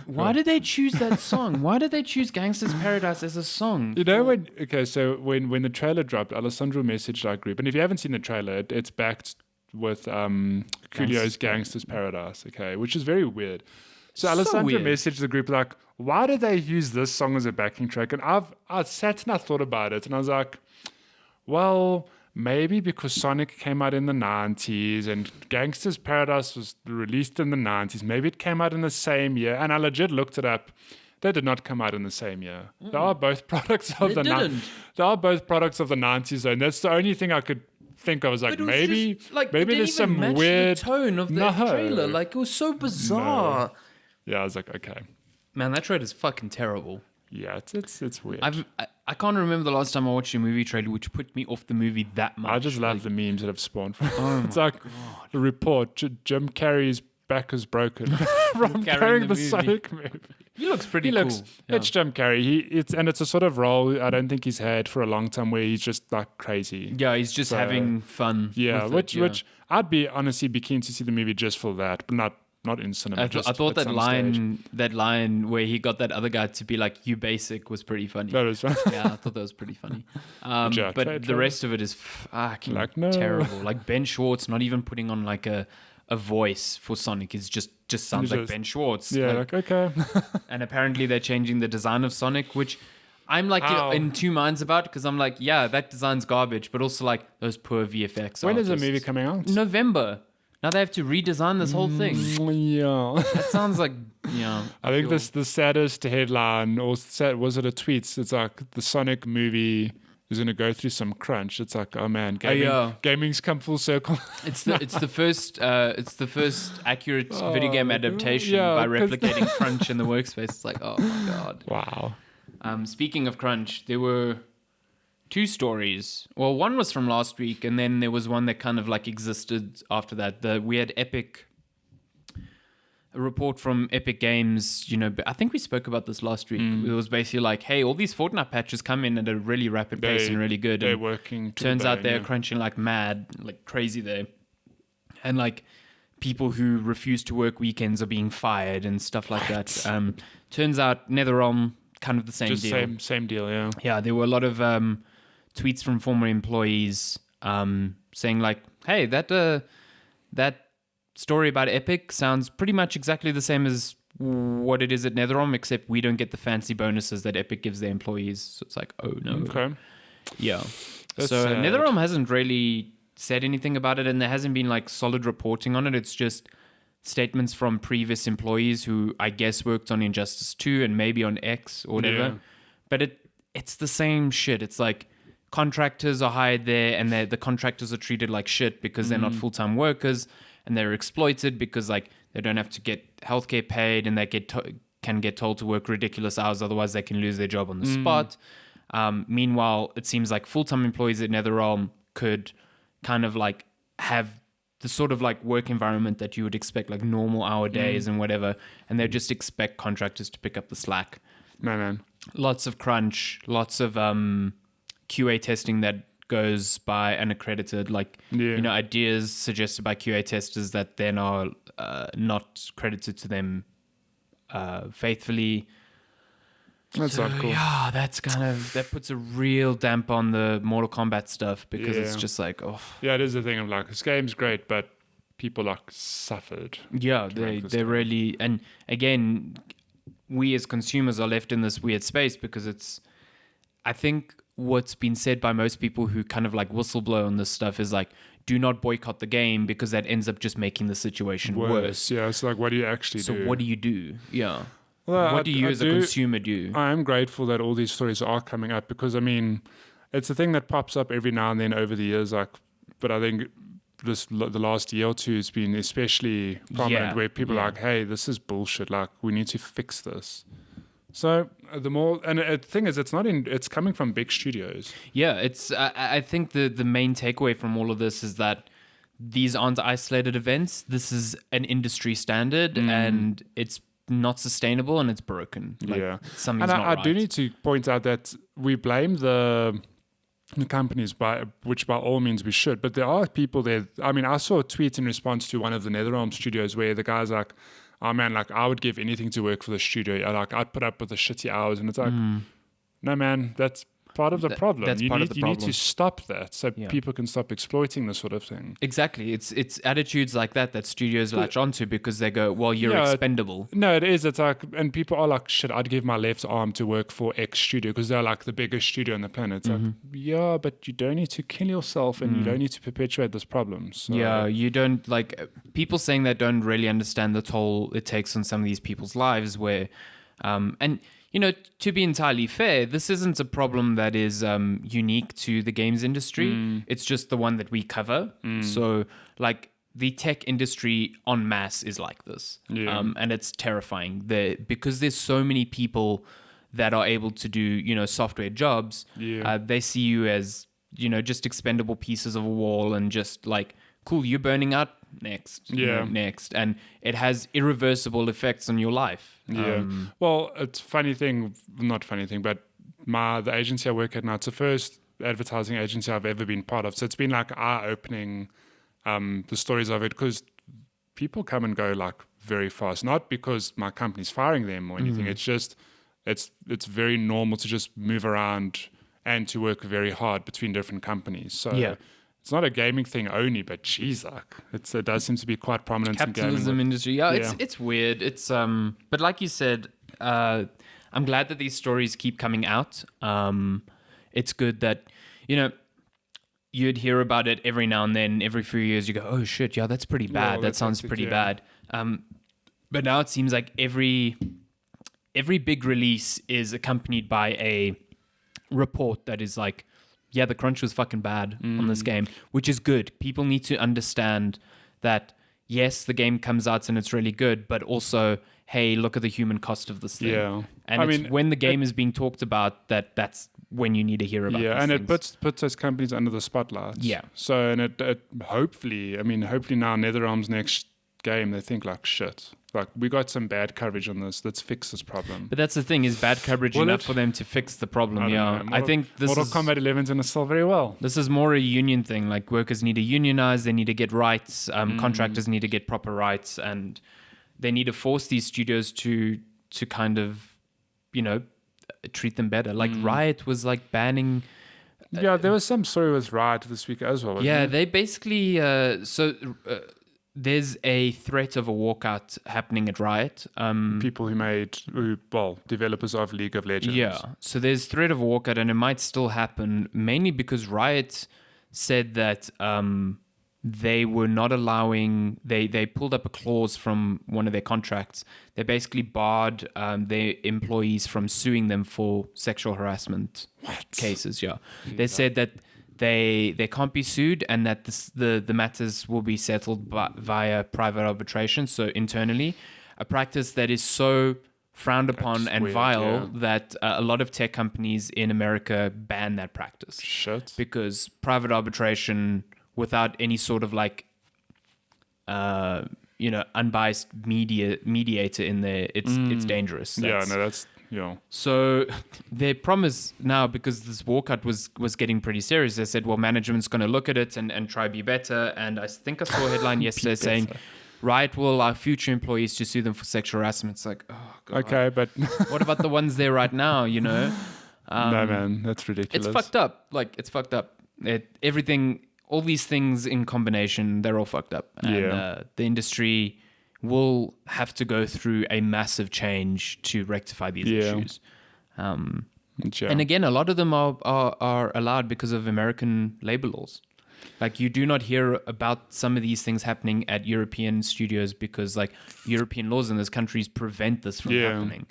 Why did they choose that song? Why did they choose Gangsta's Paradise as a song? You know when the trailer dropped, Alessandro messaged our group, and if you haven't seen the trailer, it's backed with Coolio's Gangsta's Paradise, okay, which is very weird. So Alessandro messaged the group like, why did they use this song as a backing track? And I sat and I thought about it, and I was like, well, maybe because Sonic came out in the 90s and Gangsta's Paradise was released in the 90s. Maybe it came out in the same year. And I legit looked it up. They did not come out in the same year. They are both products of the 90s, and that's the only thing I could think of. I was like, maybe there's some weird the tone of the trailer. Like, it was so bizarre. No. Yeah, I was like, okay. Man, that trailer is fucking terrible. Yeah, it's weird. I can't remember the last time I watched a movie trailer which put me off the movie that much. I just love the memes that have spawned. It's like the report, Jim Carrey's back is broken from carrying the Sonic movie. He looks pretty cool. It's Jim Carrey. It's a sort of role I don't think he's had for a long time where he's just like crazy. Yeah, he's just having fun. Yeah, which I'd be honestly be keen to see the movie just for that, but not in cinema. I thought that line where he got that other guy to be like, "You basic," was pretty funny. That was funny. Yeah, I thought that was pretty funny. But the rest of it is fucking terrible. Like Ben Schwartz not even putting on like a voice for Sonic is just sounds like Ben Schwartz. Yeah, like okay. And apparently they're changing the design of Sonic, which I'm like in two minds about, because I'm like, yeah, that design's garbage, but also like those poor VFX. When is the movie coming out? November. Now they have to redesign this whole thing. Yeah. That sounds like, yeah. I think the saddest headline, or was it a tweet? It's like the Sonic movie is going to go through some crunch. It's like, oh man, gaming's come full circle. It's the first accurate video game adaptation by replicating crunch in the workspace. It's like, oh my god. Wow. Speaking of crunch, there were two stories. Well, one was from last week, and then there was one that kind of like existed after that. We had a report from Epic Games, I think we spoke about this last week. It was basically like, hey, all these Fortnite patches come in at a really rapid pace and really good. They're and working. Turns out they're crunching like mad, like crazy there. and like people who refuse to work weekends are being fired and stuff like that. Turns out NetherRealm, kind of the same Just deal. Same deal, yeah. Yeah, there were a lot of tweets from former employees saying like, "Hey, that story about Epic sounds pretty much exactly the same as what it is at NetherRealm, except we don't get the fancy bonuses that Epic gives their employees." So it's like, oh no. Okay. Yeah. That's so sad. NetherRealm hasn't really said anything about it, and there hasn't been like solid reporting on it. It's just statements from previous employees who I guess worked on Injustice 2 and maybe on X or whatever. Yeah. But it's the same shit. It's like contractors are hired there, and the contractors are treated like shit because they're not full-time workers, and they're exploited because like they don't have to get healthcare paid, and they can get told to work ridiculous hours, otherwise they can lose their job on the spot. Meanwhile, it seems like full-time employees at NetherRealm could kind of like have the sort of like work environment that you would expect, like normal hour days and whatever, and they just expect contractors to pick up the slack. No, man. Lots of crunch, lots of QA testing that goes by unaccredited, like ideas suggested by QA testers that then are not credited to them faithfully. That's not cool. Yeah, that puts a real damp on the Mortal Kombat stuff, because it's just like, oh. Yeah, it is the thing of like, this game's great, but people like suffered. Yeah, they really, and again, we as consumers are left in this weird space because I think what's been said by most people who kind of like whistleblow on this stuff is like, do not boycott the game, because that ends up just making the situation worse. Yeah, it's like, what do you actually do? So what do you do? Yeah. Well, what do you as a consumer do? I am grateful that all these stories are coming up, because I mean, it's a thing that pops up every now and then over the years. Like, but I think the last year or two has been especially prominent, where people are like, "Hey, this is bullshit. Like, we need to fix this." So the more, and the thing is, it's coming from big studios. Yeah, it's. I think the main takeaway from all of this is that these aren't isolated events. This is an industry standard, and it's not sustainable, and it's broken. Like, something's not right. I do need to point out that we blame the companies, which by all means we should, but there are people there. I mean, I saw a tweet in response to one of the NetherRealm studios where the guy's like, "Oh man, like I would give anything to work for the studio. Like I'd put up with the shitty hours," and it's like, no man, that's part of the problem. That's you part need, of the you problem. need to stop that so people can stop exploiting this sort of thing. Exactly. It's attitudes like that studios latch onto, because they go, well, you're expendable. No, it is. It's like, and people are like, shit, I'd give my left arm to work for X studio because they're like the biggest studio on the planet. It's like, yeah, but you don't need to kill yourself, and you don't need to perpetuate this problem. So. Yeah, you don't, like, people saying that don't really understand the toll it takes on some of these people's lives, where, and you know, to be entirely fair, this isn't a problem that is unique to the games industry. It's just the one that we cover. So, like, the tech industry en masse is like this. And it's terrifying. Because there's so many people that are able to do, you know, software jobs, they see you as, you know, just expendable pieces of a wall, and just like, cool, you're burning out, next. Next. And it has irreversible effects on your life. Well, it's not funny thing, but the agency I work at now, it's the first advertising agency I've ever been part of. So it's been like eye-opening, the stories of it, because people come and go like very fast. Not because my company's firing them or anything. It's just, it's very normal to just move around and to work very hard between different companies. So it's not a gaming thing only, but geez, like it does seem to be quite prominent capitalism in gaming. Industry. It's weird. It's but like you said, I'm glad that these stories keep coming out. It's good that, you know, you'd hear about it every now and then. Every few years, you go, "Oh shit, yeah, that's pretty bad. That sounds pretty bad." But now it seems like every big release is accompanied by a report that is like, yeah, the crunch was fucking bad on this game, which is good. People need to understand that, yes, the game comes out and it's really good, but also, hey, look at the human cost of this thing. Yeah. And when the game is being talked about, that's when you need to hear about it. Yeah, and it puts those companies under the spotlight. Yeah. So, and it hopefully now NetherRealm's next game, they think like, shit, like, we got some bad coverage on this. Let's fix this problem. But that's the thing, is bad coverage enough for them to fix the problem? I think this Mortal is Kombat 11's going to sell very well. This is more a union thing. Like, workers need to unionize, they need to get rights, contractors need to get proper rights, and they need to force these studios to kind of, treat them better. Like Riot was like banning. Yeah, there was some story with Riot this week as well. Yeah, they basically there's a threat of a walkout happening at Riot. People developers of League of Legends. Yeah, so there's threat of a walkout, and it might still happen, mainly because Riot said that they were not allowing, they pulled up a clause from one of their contracts. They basically barred their employees from suing them for sexual harassment cases. Yeah, they said that they can't be sued, and that the matters will be settled via private arbitration, so internally, a practice that is so frowned upon and vile that a lot of tech companies in America ban that practice. Shit. Because private arbitration without any sort of like unbiased mediator in there, it's dangerous. So their promise now, because this walkout was getting pretty serious, they said, well, management's going to look at it and try be better. And I think I saw a headline yesterday saying Riot will allow future employees to sue them for sexual harassment. It's like, oh god. Okay, but what about the ones there right now? No, man, that's ridiculous. It's fucked up. Like, it's fucked up. Everything, all these things in combination, they're all fucked up. And the industry will have to go through a massive change to rectify these issues. And again, a lot of them are allowed because of American labor laws. Like, you do not hear about some of these things happening at European studios because, like, European laws in those countries prevent this from happening.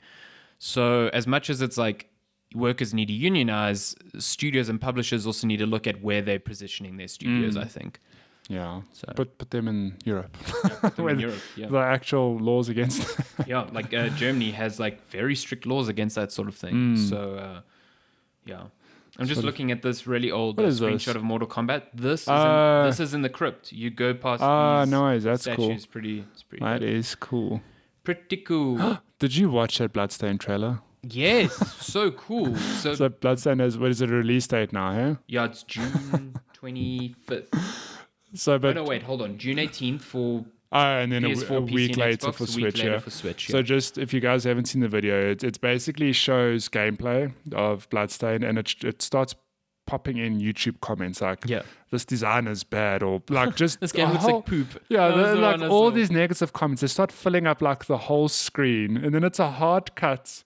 So as much as it's like workers need to unionize, studios and publishers also need to look at where they're positioning their studios, I think. Yeah, so put them in Europe. The actual laws against. Like Germany has like very strict laws against that sort of thing. So, I'm just looking at this really old screenshot of Mortal Kombat. This is in the crypt. You go past these nice. That's statues. Cool. It's pretty That dope. is cool. Pretty cool. Did you watch that Bloodstain trailer? Yes, so cool. So Bloodstain has, what is it, release date now, huh? Yeah, it's June 25th. Hold on. June 18th for and then PS4, a week PC, later Xbox, for Switch. So just, if you guys haven't seen the video, it basically shows gameplay of Bloodstain, and it starts popping in YouTube comments like, this design is bad, or like just this game looks like poop. Yeah, like all these negative comments, they start filling up like the whole screen, and then it's a hard cut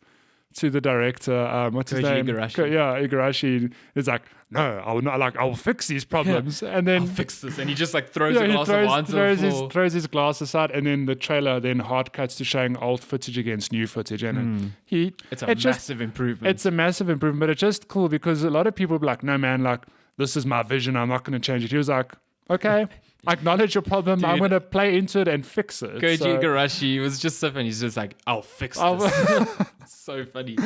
to the director, what's his name? Igarashi is like, no, I will not. Like, I will fix these problems, and then I'll fix this. And he just like throws a glass of wine on the floor. Throws his glass aside, and then the trailer then hard cuts to showing old footage against new footage, and it's a massive improvement. It's a massive improvement, but it's just cool because a lot of people be like, no man, like this is my vision. I'm not going to change it. He was like, okay. I acknowledge your problem. Dude, I'm going to play into it and fix it. Koji Igarashi was just so funny. He's just like, I'll fix this. So funny.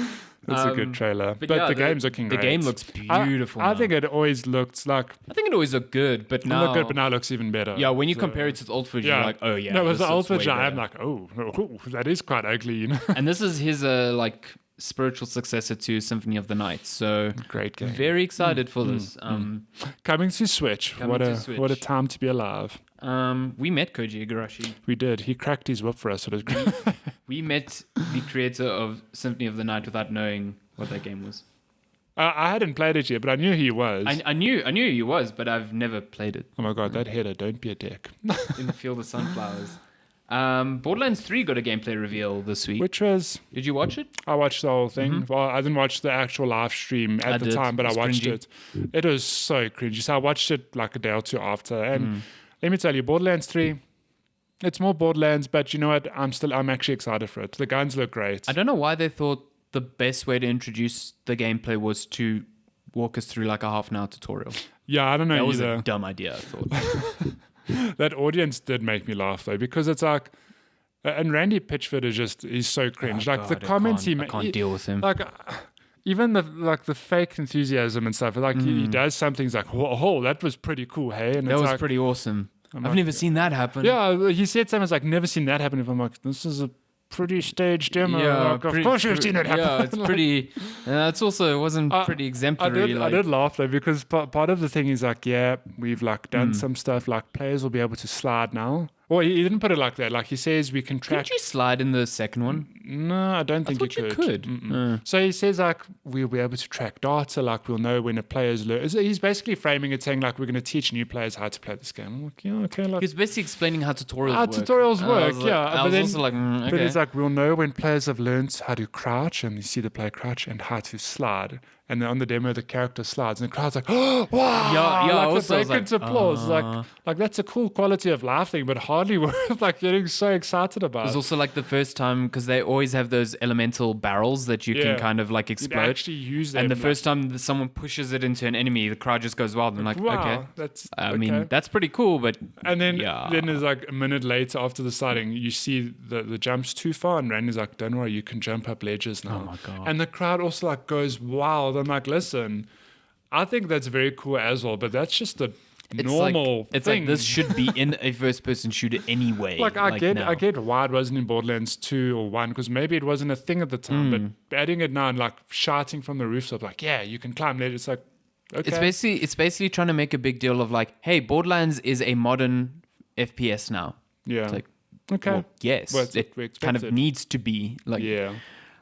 It's a good trailer. But the game's looking great. The game looks beautiful. I think it always looked like... I think it always looked good, but now... it looks even better. Yeah, when you compare it to the old footage, you're like, oh yeah. No, with the old footage, I'm like, oh, that is quite ugly, you know? And this is his, spiritual successor to Symphony of the Night. So great game. Very excited for this. Coming to Switch. What a time to be alive. We met Koji Igarashi. We did. He cracked his whip for us. It was great. We met the creator of Symphony of the Night without knowing what that game was. I hadn't played it yet, but I knew he was. I knew he was, but I've never played it. Oh my god, that header! Don't be a dick. In the Field of Sunflowers. Borderlands 3 got a gameplay reveal this week. Which was... Did you watch it? I watched the whole thing. Well, I didn't watch the actual live stream at the time, but I watched it. It was so cringy. So I watched it like a day or two after. And let me tell you, Borderlands 3, it's more Borderlands, but you know what? I'm actually excited for it. The guns look great. I don't know why they thought the best way to introduce the gameplay was to walk us through like a half an hour tutorial. Yeah, I don't know either. That was a dumb idea, I thought. That audience did make me laugh though, because it's like, and Randy Pitchford he's so cringe. The comments I can't deal with him. Like, even the fake enthusiasm and stuff. Like he does some things like, whoa, that was pretty cool, hey? And that was pretty awesome. I've never seen that happen. Yeah, he said something like, never seen that happen. If I'm like, this is a pretty staged demo. Like, of course you've seen it happen. Yeah, it's pretty. It's also, it wasn't pretty exemplary. I did laugh though, because part of the thing is like, yeah, we've like done some stuff, like players will be able to slide now. Well, he didn't put it like that. Like he says, we can track. Did you slide in the second one? No, I don't think you could. So he says like we'll be able to track data, like we'll know when a player's learn. He's basically framing it saying like we're going to teach new players how to play this game. I'm like, yeah, okay. Like he's basically explaining how tutorials work. Tutorials work, yeah. I was also like, okay. But it's like we'll know when players have learned how to crouch, and you see the player crouch, and how to slide. And then on the demo, the character slides, and the crowd's like, "Oh, wow!" Yeah. Like the vacant applause. Like that's a cool quality of laughing, but hardly worth like getting so excited about. It was also like the first time, because they always have those elemental barrels that you can kind of like explode. You actually use them. And the first time someone pushes it into an enemy, the crowd just goes wild. And like, wow, okay, that's. I mean, that's pretty cool, but and then there's like a minute later after the sliding, you see the jump's too far, and Randy's like, "Don't worry, you can jump up ledges now." Oh my god! And the crowd also like goes wild. I'm like, listen. I think that's very cool as well, but that's just a normal thing. It's like this should be in a first-person shooter anyway. Like I get why it wasn't in Borderlands 2 or 1, because maybe it wasn't a thing at the time, but adding it now and like shouting from the rooftops, like, yeah, you can climb ladders. It's like, okay. It's basically trying to make a big deal of like, hey, Borderlands is a modern FPS now. Yeah. It's like, okay. Well, yes, Well, it kind of needs to be. Like, yeah.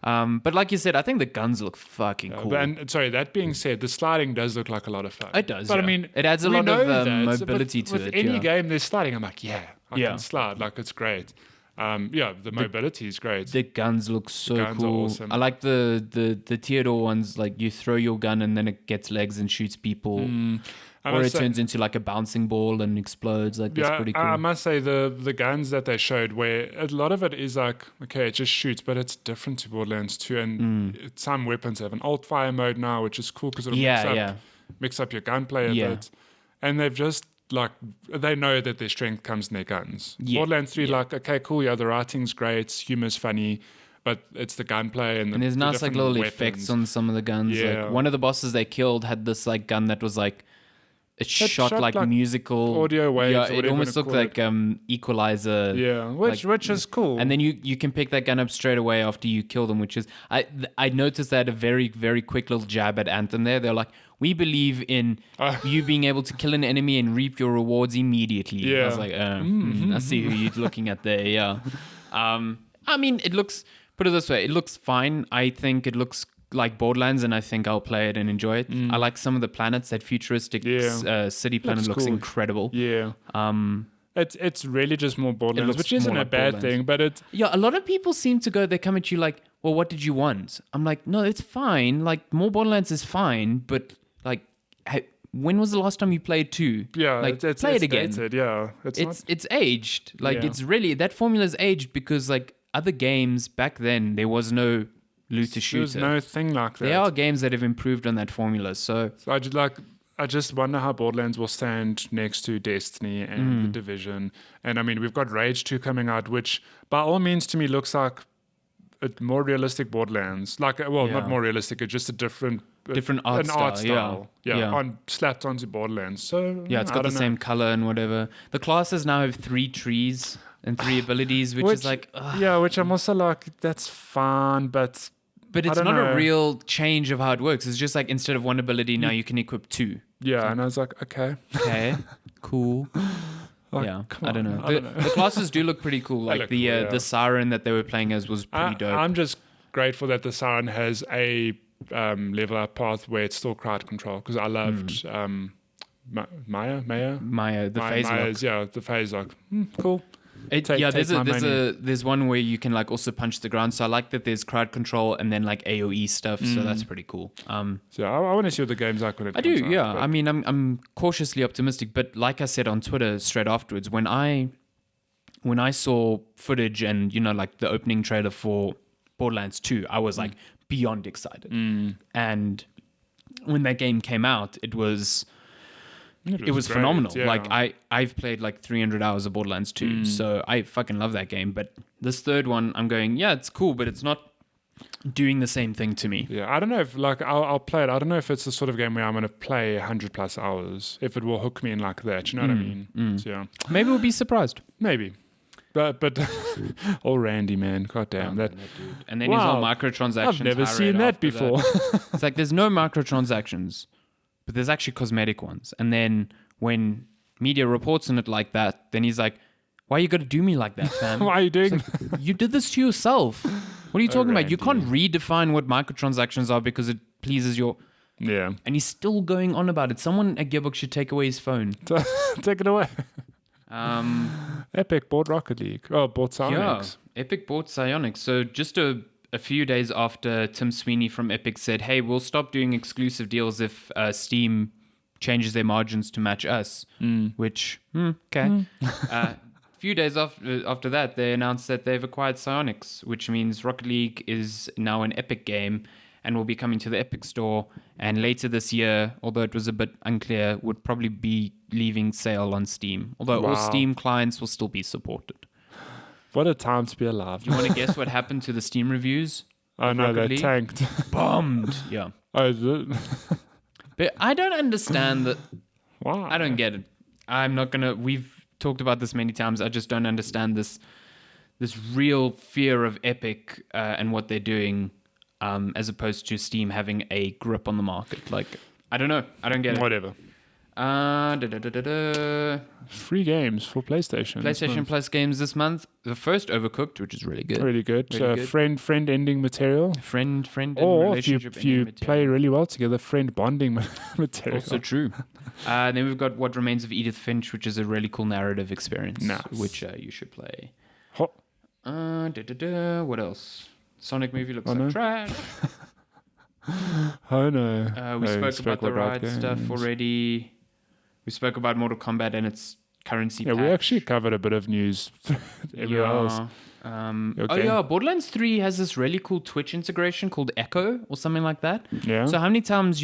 But like you said, I think the guns look fucking cool. And sorry, that being said, the sliding does look like a lot of fun. It does, but yeah. I mean, it adds a lot of mobility to with it. Any game there's sliding, I'm like, yeah, I Yeah. can slide. Like it's great. The mobility is great. The guns look so cool. Are awesome. I like the Theodore ones. Like you throw your gun and then it gets legs and shoots people. Or it turns into like a bouncing ball and explodes. Like that's pretty cool. I must say the guns that they showed, where a lot of it is like, okay, it just shoots, but it's different to Borderlands 2. And some weapons have an alt fire mode now, which is cool because it'll mix up your gunplay a bit. And they've just like, they know that their strength comes in their guns. Borderlands 3, like, okay, cool, the writing's great, humor's funny. But it's the gunplay and there's nice like little weapons. effects on some of the guns. Yeah. Like one of the bosses they killed had this like gun that was like it shot like musical audio waves. Yeah, it almost looked like equalizer. Yeah, which is cool. And then you can pick that gun up straight away after you kill them, which is I noticed that a very very quick little jab at Anthem there. They're like, we believe in you being able to kill an enemy and reap your rewards immediately. Yeah. I was like, I see who you're looking at there. Yeah. I mean, it looks. Put it this way, it looks fine. I think it looks like Borderlands, and I think I'll play it and enjoy it. I like some of the planets. That futuristic city planet looks cool. incredible. Yeah. It's really just more Borderlands, which isn't a bad thing, but it's... Yeah, a lot of people seem to go, they come at you like, well, what did you want? I'm like, no, it's fine. Like, more Borderlands is fine, but like, when was the last time you played 2? Yeah, like, it's play it again. Dated, yeah. It's aged. Like, it's really... That formula's aged because, like, other games back then, there was no looter shooter. There's no thing like that. There are games that have improved on that formula. So I just wonder how Borderlands will stand next to Destiny and The Division. And I mean, we've got Rage 2 coming out, which by all means to me looks like a more realistic Borderlands. Like, well, not more realistic, it's just a different art style. Yeah, slapped onto Borderlands. So yeah, it's got the same color and whatever. The classes now have 3 trees and 3 abilities, which is like... which I'm also like, that's fine, but it's not a real change of how it works. It's just like, instead of 1 ability, now you can equip 2. Yeah, and I was like, okay. Okay, cool. Like, I don't know. The classes do look pretty cool. Like the Siren that they were playing as was pretty dope. I'm just grateful that the Siren has a level up path where it's still crowd control, because I loved Maya, the phase lock. Yeah, the phase lock. Cool. There's one where you can like also punch the ground. So I like that there's crowd control and then like AOE stuff. So that's pretty cool. So I want to see what the game's like when it comes out. Yeah. I mean, I'm cautiously optimistic, but like I said on Twitter straight afterwards, when I saw footage and like the opening trailer for Borderlands 2, I was like beyond excited. And when that game came out, it was phenomenal. Yeah. Like I've played like 300 hours of Borderlands 2, so I fucking love that game. But this third one, I'm going, yeah, it's cool, but it's not doing the same thing to me. Yeah, I don't know if I'll play it. I don't know if it's the sort of game where I'm going to play 100+ hours. If it will hook me in like that, you know what I mean? So, yeah, Maybe we'll be surprised. maybe. But oh, Randy, man, goddamn that. Dude. And then his whole microtransactions. I've never tirade seen that after before. It's like there's no microtransactions, but there's actually cosmetic ones. And then when media reports on it like that, then he's like, "Why you got to do me like that, fam? Why are you doing? You did this to yourself. What are you talking about? You Randy. can't redefine what microtransactions are because it pleases your." Yeah, And he's still going on about it. Someone at Gearbox should take away his phone. take it away. Um, Epic bought Rocket League. Oh, bought Psyonix. Yeah, Epic bought Psyonix. So just a few days after Tim Sweeney from Epic said, "Hey, we'll stop doing exclusive deals if Steam changes their margins to match us," which, okay. A few days after that, they announced that they've acquired Psyonix, which means Rocket League is now an Epic game and will be coming to the Epic Store. And later this year, although it was a bit unclear, would probably be leaving sale on Steam. Although all Steam clients will still be supported. What a time to be alive. Do you want to guess what happened to the Steam reviews? Oh no, Rocket they League? tanked. Bombed. Yeah. Oh, is it? But I don't understand that. Wow. I don't get it. I'm not going to... We've talked about this many times. I just don't understand this real fear of Epic and what they're doing as opposed to Steam having a grip on the market. Like, I don't know. I don't get it. Whatever. Free games for PlayStation. PlayStation Plus games this month. The first Overcooked, which is really good. Really good. Really good. Friend ending material. Friend and Or if relationship you ending play material. really well together, friend bonding material. Also true. Then we've got What Remains of Edith Finch, which is a really cool narrative experience, Nice. which you should play. Ho- What else? Sonic movie looks like no. trash. Oh no. We Oh, spoke about the Riot stuff games. already. We spoke about Mortal Kombat and its currency Yeah, patch. we actually covered a bit of news everywhere else. Okay. Oh yeah, Borderlands 3 has this really cool Twitch integration called Echo or something like that. Yeah. So how many times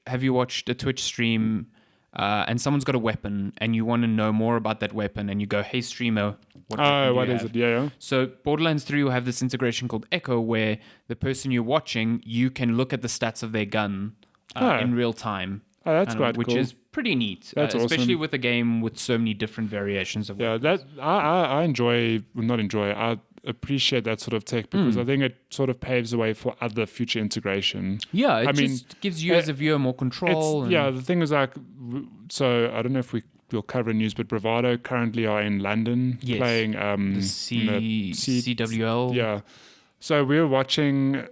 have you watched a Twitch stream and someone's got a weapon and you want to know more about that weapon and you go, "Hey streamer, what weapon do what you is have?" it? Yeah. So Borderlands 3 will have this integration called Echo where the person you're watching, you can look at the stats of their gun in real time. Oh, that's quite which cool. is pretty neat, That's especially awesome. with a game with so many different variations of Yeah, weapons. that I I appreciate that sort of tech because I think it sort of paves the way for other future integration. Yeah, it I mean, just gives you as a viewer more control. Yeah, the thing is so I don't know if we'll cover in news, but Bravado currently are in London Yes. playing the CWL. Yeah, so we were watching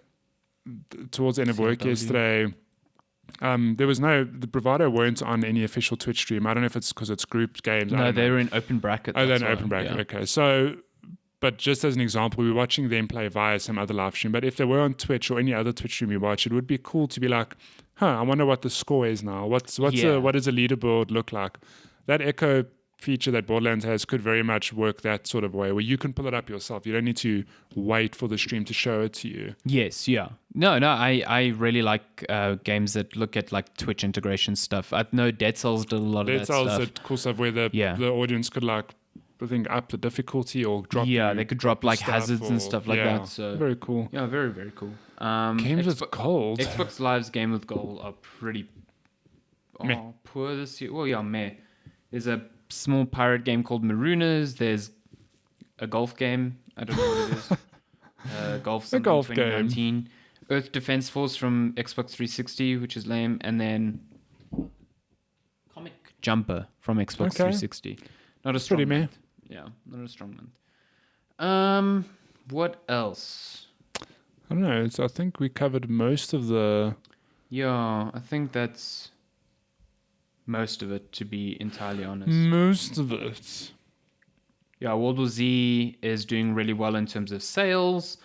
towards the end of work CW. yesterday. The Bravado weren't on any official Twitch stream. I don't know if it's because it's grouped games. I No, don't know. they were in open bracket. Oh, they're that's in why, open bracket. yeah. Okay. So, but just as an example, we were watching them play via some other live stream. But if they were on Twitch or any other Twitch stream you watch, it would be cool to be like, I wonder what the score is now. What does a leaderboard look like? That Echo feature that Borderlands has could very much work that sort of way where you can pull it up yourself. You don't need to wait for the stream to show it to you. Yes, yeah. No, I really like games that look at like Twitch integration stuff. I know Dead Cells did a lot of Dead that Cells stuff. did cool stuff where the audience could up the difficulty or drop. Yeah, they could drop like stuff hazards and or- stuff like yeah, that. So very cool. yeah, very very cool. Games with gold. Xbox Live's game with gold are pretty Meh. poor this year. Well, yeah, meh. There's a small pirate game called Marooners. There's a golf game. I don't know what it is. Golf something golf game. 2019. Earth Defense Force from Xbox 360, which is lame. And then Comic Jumper from Xbox 360. Not a strong Pretty meh. month. Yeah, not a strong month. What else? I don't know. I think we covered most of the. Yeah, I think that's most of it, to be entirely honest. Most of it. Yeah, World War Z is doing really well in terms of sales.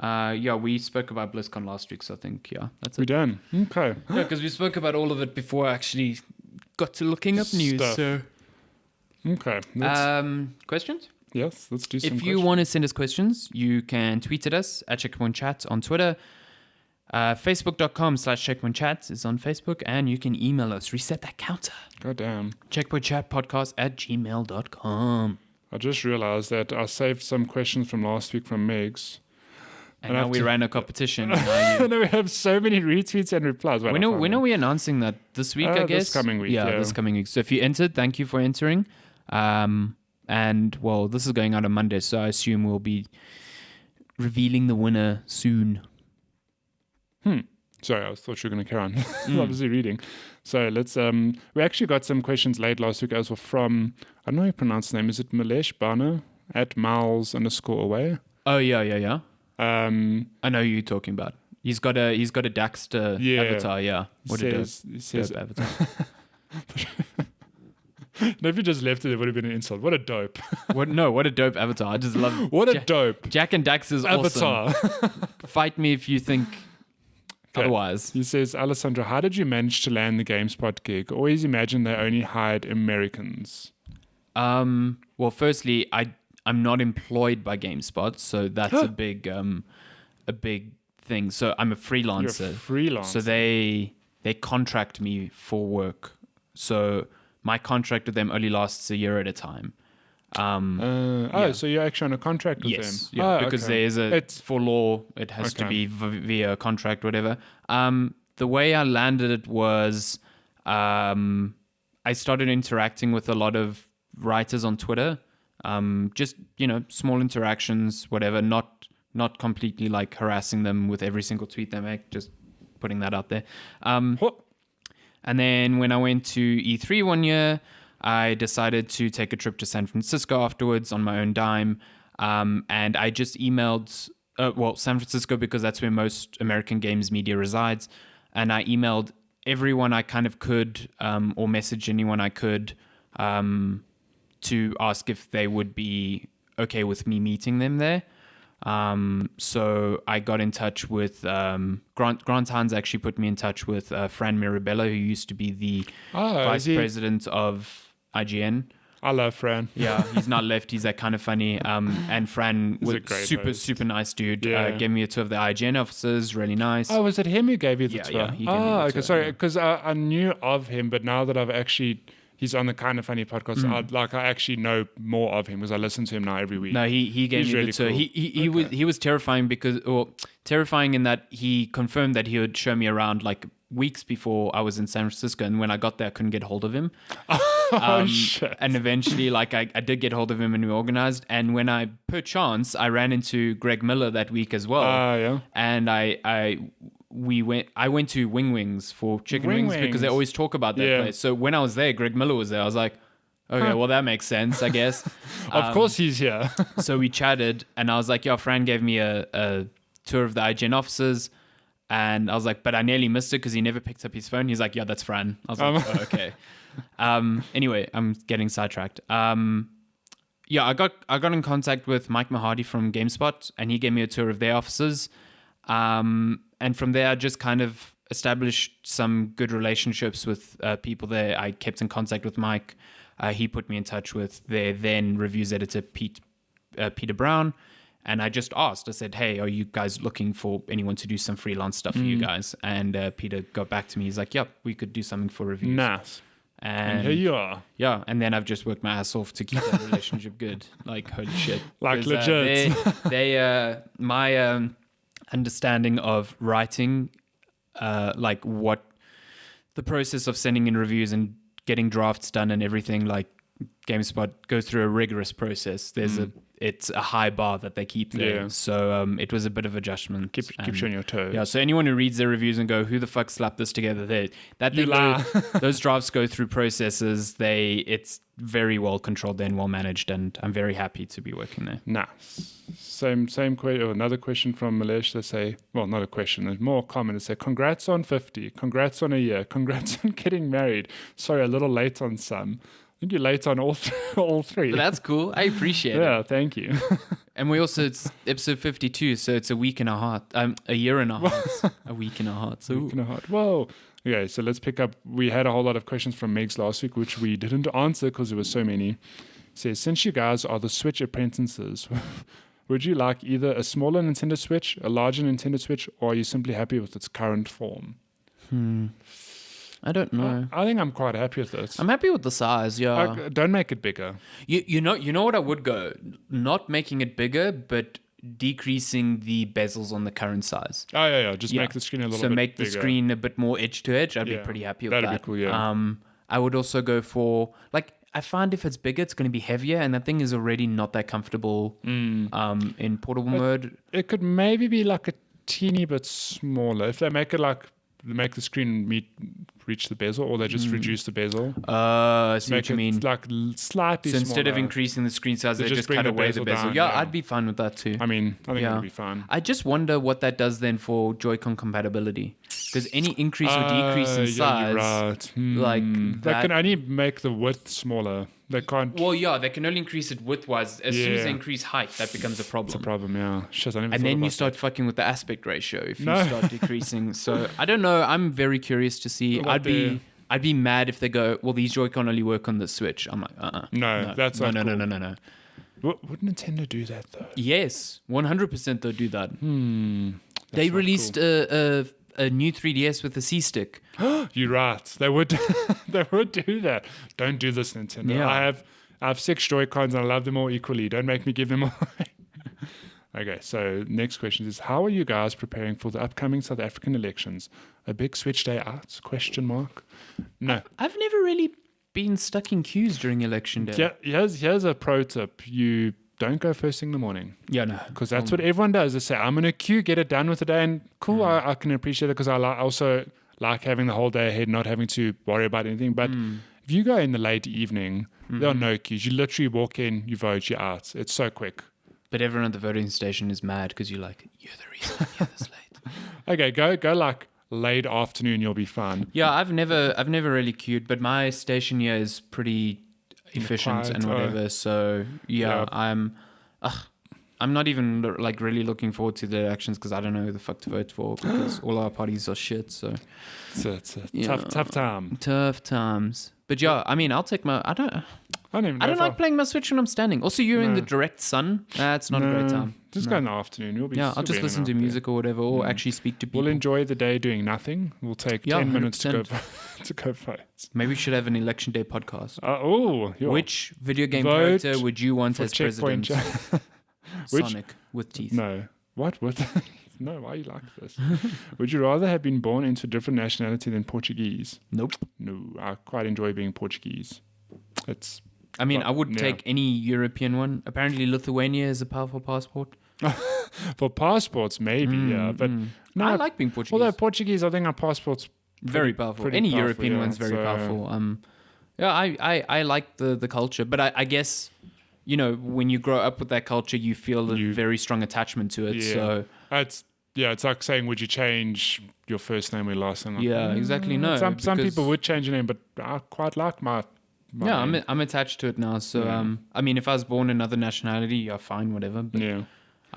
We spoke about BlizzCon last week, so I think, that's We're it. done. Okay. Yeah, because we spoke about all of it before I actually got to looking up news. Stuff. So, Okay. questions? Yes, let's do some If you want to send us questions, you can tweet at us at Checkpoint Chat on Twitter. Facebook.com/checkpointchat is on Facebook, and you can email us. Reset that counter. Goddamn. checkpointchatpodcast@gmail.com. I just realized that I saved some questions from last week from Megs. And now we ran a competition. Now And we have so many retweets and replies. when are we announcing that? This week, I guess? This coming week, Yeah, this coming week. So if you entered, thank you for entering. And, well, this is going out on Monday, so I assume we'll be revealing the winner soon. Sorry, I thought you were going to carry on. Obviously reading. So let's, we actually got some questions late last week as well from, I don't know how you pronounce his name. Is it Malesh Bana at miles_away? Oh, yeah. I know who you're talking about. He's got a Daxter avatar, yeah. What he says dope avatar. No, if you just left it, it would have been an insult. What a dope. What a dope avatar. I just love it. What a dope. Jack and Dax is avatar. Awesome. Fight me if you think otherwise. He says, Alessandro, how did you manage to land the GameSpot gig? Always imagine they only hired Americans. Well, firstly, I'm not employed by GameSpot, so that's a big thing. So I'm a freelancer. You're a freelancer. So they contract me for work. So my contract with them only lasts a year at a time. So you're actually on a contract with them? Yeah, because there is for law, it has to be via contract, whatever. The way I landed it was I started interacting with a lot of writers on Twitter. Just, small interactions, whatever, not completely like harassing them with every single tweet they make, just putting that out there. And then when I went to E3 one year, I decided to take a trip to San Francisco afterwards on my own dime. And I just emailed, San Francisco, because that's where most American games media resides. And I emailed everyone I kind of could, or messaged anyone I could, to ask if they would be okay with me meeting them there. So I got in touch with Grant Hans actually put me in touch with Fran Mirabella, who used to be the vice president of IGN. I love Fran. Yeah, he's not left. He's like kind of funny. And Fran was super nice dude. Yeah. Gave me a tour of the IGN offices. Really nice. Oh, was it him who gave you the tour? Yeah, he gave me the tour. Sorry, because I knew of him, but now that I've actually... He's on the Kind of Funny podcast. I actually know more of him because I listen to him now every week. No, he gave me really the tour. Cool. He was terrifying terrifying in that he confirmed that he would show me around like weeks before I was in San Francisco, and when I got there, I couldn't get hold of him. Shit. And eventually, like I did get hold of him, and we organized. And when I ran into Greg Miller that week as well. Yeah. And I went to Wings for chicken wings because they always talk about that place. So when I was there, Greg Miller was there. I was like, okay, well, that makes sense, I guess. Of course he's here. So we chatted, and I was like, yeah, Fran gave me a tour of the IGN offices. And I was like, but I nearly missed it because he never picked up his phone. He's like, yeah, that's Fran. I was like, oh, okay. Anyway, I'm getting sidetracked. I got in contact with Mike Mahadi from GameSpot, and he gave me a tour of their offices. And from there, I just kind of established some good relationships with people there. I kept in contact with Mike. He put me in touch with their then reviews editor, Peter Brown. And I just asked, I said, hey, are you guys looking for anyone to do some freelance stuff for you guys? And Peter got back to me. He's like, yep, we could do something for reviews. Nice. And here you are. Yeah, and then I've just worked my ass off to keep that relationship good. Like, holy shit. Like, legit. My understanding of writing, like what the process of sending in reviews and getting drafts done and everything, like GameSpot goes through a rigorous process. It's a high bar that they keep there. Yeah. So it was a bit of adjustment. Keeps you on your toes. Yeah, so anyone who reads their reviews and go, who the fuck slapped this together there? Those drafts go through processes. It's very well controlled and well managed, and I'm very happy to be working there. Nice. Same question. Another question from Malesh. They say, well, not a question. There's more comment. They say, congrats on 50. Congrats on a year. Congrats on getting married. Sorry, a little late on some. I think you're late on all three. But that's cool. I appreciate it. Yeah, thank you. And it's episode 52, so it's a week and a half. A year and a half. A week and a half. A week and a half. Whoa. Okay, so let's pick up. We had a whole lot of questions from Megs last week, which we didn't answer because there were so many. It says, since you guys are the Switch apprentices, would you like either a smaller Nintendo Switch, a larger Nintendo Switch, or are you simply happy with its current form? I don't know. I think I'm quite happy with it. I'm happy with the size, yeah. Don't make it bigger. You know what I would go? Not making it bigger, but decreasing the bezels on the current size. Oh, yeah. Just make the screen a little bit make bigger. the screen a bit more edge to edge. I'd be pretty happy with that. That'd be cool, yeah. I would also go for, like, I find if it's bigger, it's going to be heavier, and that thing is already not that comfortable in portable mode. It could maybe be like a teeny bit smaller. If they make it like, make the screen reach the bezel, or they just reduce the bezel. I see what you mean. Like slightly So instead of smaller. increasing the screen size, they just bring cut the away the bezel bezel. down, Yeah, yeah. I'd be fine with that too. I think it'll be fine. I just wonder what that does then for Joy-Con compatibility. Because any increase or decrease in size, you're right. like They that, can only make the width smaller. They can't. well, yeah, they can only increase it width-wise. As soon as they increase height, that becomes a problem. It's a problem, yeah. Shit, I never And thought then you about start fucking with the aspect ratio if you No. start decreasing. So I don't know. I'm very curious to see. What about I'd be mad if they go, well, these Joy-Con only work on the Switch. I'm like, No, that's not no. cool. Would Nintendo do that though? Yes, 100% they'll do that. They not released a new 3DS with a C-stick. You're right. They would. They would do that. Don't do this, Nintendo. Yeah. I have 6 Joy-Cons and I love them all equally. Don't make me give them away. Okay, so next question is: how are you guys preparing for the upcoming South African elections? A big Switch day out? Question mark. No. I've never really been stuck in queues during election day. Yeah. Here's a pro tip: you don't go first thing in the morning. Yeah, no. Because that's what everyone does. They say, I'm going to queue, get it done with the day. And cool, I can appreciate it because I also like having the whole day ahead, not having to worry about anything. But if you go in the late evening, there are no queues. You literally walk in, you vote, you're out. It's so quick. But everyone at the voting station is mad because you're like, you're the reason I'm here this late. Okay, go like late afternoon, you'll be fine. Yeah, I've never really queued, but my station here is pretty efficient Quiet, and whatever. So yeah. I'm not even like really looking forward to the elections because I don't know who the fuck to vote for because all our parties are shit. So It's a tough time. Tough times. But yeah, I mean, I'll take my. I don't like playing my Switch when I'm standing. Also, you're in the direct sun. That's not a great time. Just go in the afternoon. You'll be. Yeah, I'll just listen to music or whatever, or actually speak to people. We'll enjoy the day doing nothing. We'll take 10 minutes to go vote. Maybe we should have an election day podcast. Which Which video game vote character would you want as checkpoint? president? Sonic with teeth. No. What? No, why are you like this? Would you rather have been born into a different nationality than Portuguese? Nope. No, I quite enjoy being Portuguese. I would take any European one. Apparently, Lithuania is a powerful passport. For passports, maybe, yeah. But no, I like being Portuguese. Although Portuguese, I think our passport's very powerful. Any European one's very powerful. I like the culture, but I guess, you know, when you grow up with that culture, you feel a very strong attachment to it. Yeah. So it's like saying, would you change your first name or last name? Like, exactly. No, some people would change your name, but I quite like my name. I'm attached to it now. So I mean, if I was born another nationality, yeah, fine, whatever. But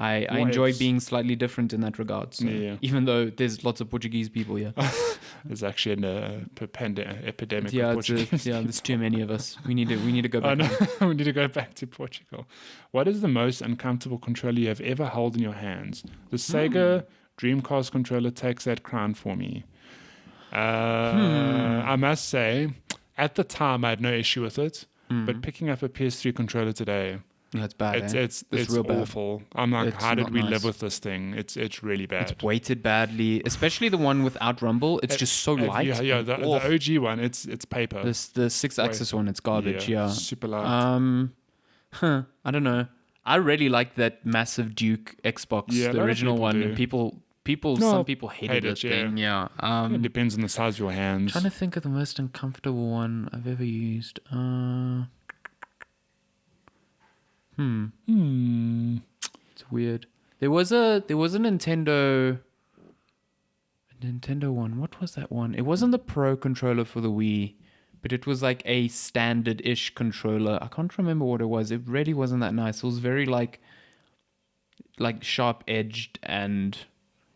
I enjoy being slightly different in that regard. So even though there's lots of Portuguese people here. There's actually an epidemic of Portuguese. There's too many of us. We need to go back. We need to go back to Portugal. What is the most uncomfortable controller you have ever held in your hands? The Sega Dreamcast controller takes that crown for me. I must say, at the time, I had no issue with it. But picking up a PS3 controller today, that's bad. It's real bad. awful. I'm like, It's how did not we nice. live with this thing? It's really bad. It's weighted badly, especially the one without rumble. It's just so light. Yeah, the OG one, it's paper. The 6-axis one, it's garbage. Yeah, super light. I don't know. I really like that massive Duke Xbox, the original one. And some people hated that thing. Yeah. It depends on the size of your hands. Trying to think of the most uncomfortable one I've ever used. It's weird. There was a Nintendo one. What was that one? It wasn't the Pro controller for the Wii, but it was like a standard-ish controller. I can't remember what it was. It really wasn't that nice. It was very like sharp-edged, and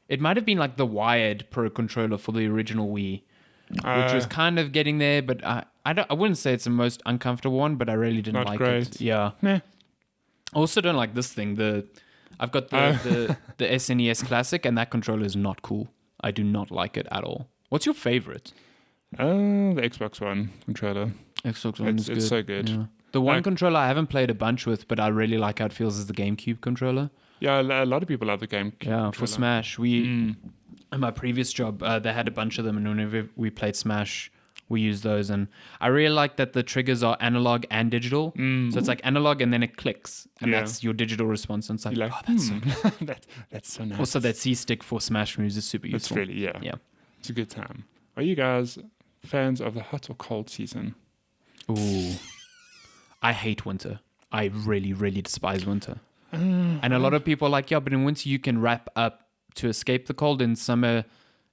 it might have been like the wired Pro controller for the original Wii, which was kind of getting there. But I wouldn't say it's the most uncomfortable one, but I really didn't like it. Yeah. Nah. I also don't like this thing. I've got the SNES Classic, and that controller is not cool. I do not like it at all. What's your favorite? The Xbox One controller. Xbox One is good. It's so good. Yeah. The one controller I haven't played a bunch with, but I really like how it feels is the GameCube controller. Yeah, a lot of people love the game. Yeah, for Smash. In my previous job, they had a bunch of them, and whenever we played Smash, we used those. And I really like that the triggers are analog and digital. So it's like analog, and then it clicks, and that's your digital response. And it's like, oh, that's so nice. That's so nice. Also, that C-stick for Smash moves is super useful. It's really, yeah. It's a good time. Are you guys fans of the hot or cold season? Ooh. I hate winter. I really, really despise winter. And a lot of people are like, yeah, but in winter you can wrap up to escape the cold. In summer,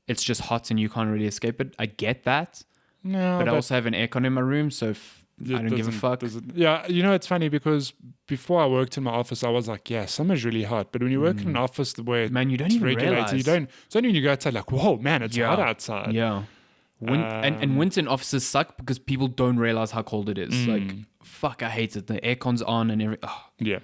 it's just hot and you can't really escape it. I get that. No, but I also have an aircon in my room, so I don't give a fuck. Yeah, it's funny because before I worked in my office, I was like, yeah, summer's really hot. But when you work in an office where you don't even realize. It's only when you go outside, like, whoa, man, it's hot outside. Yeah. And winter in offices suck because people don't realize how cold it is. Like, fuck, I hate it. The aircon's on and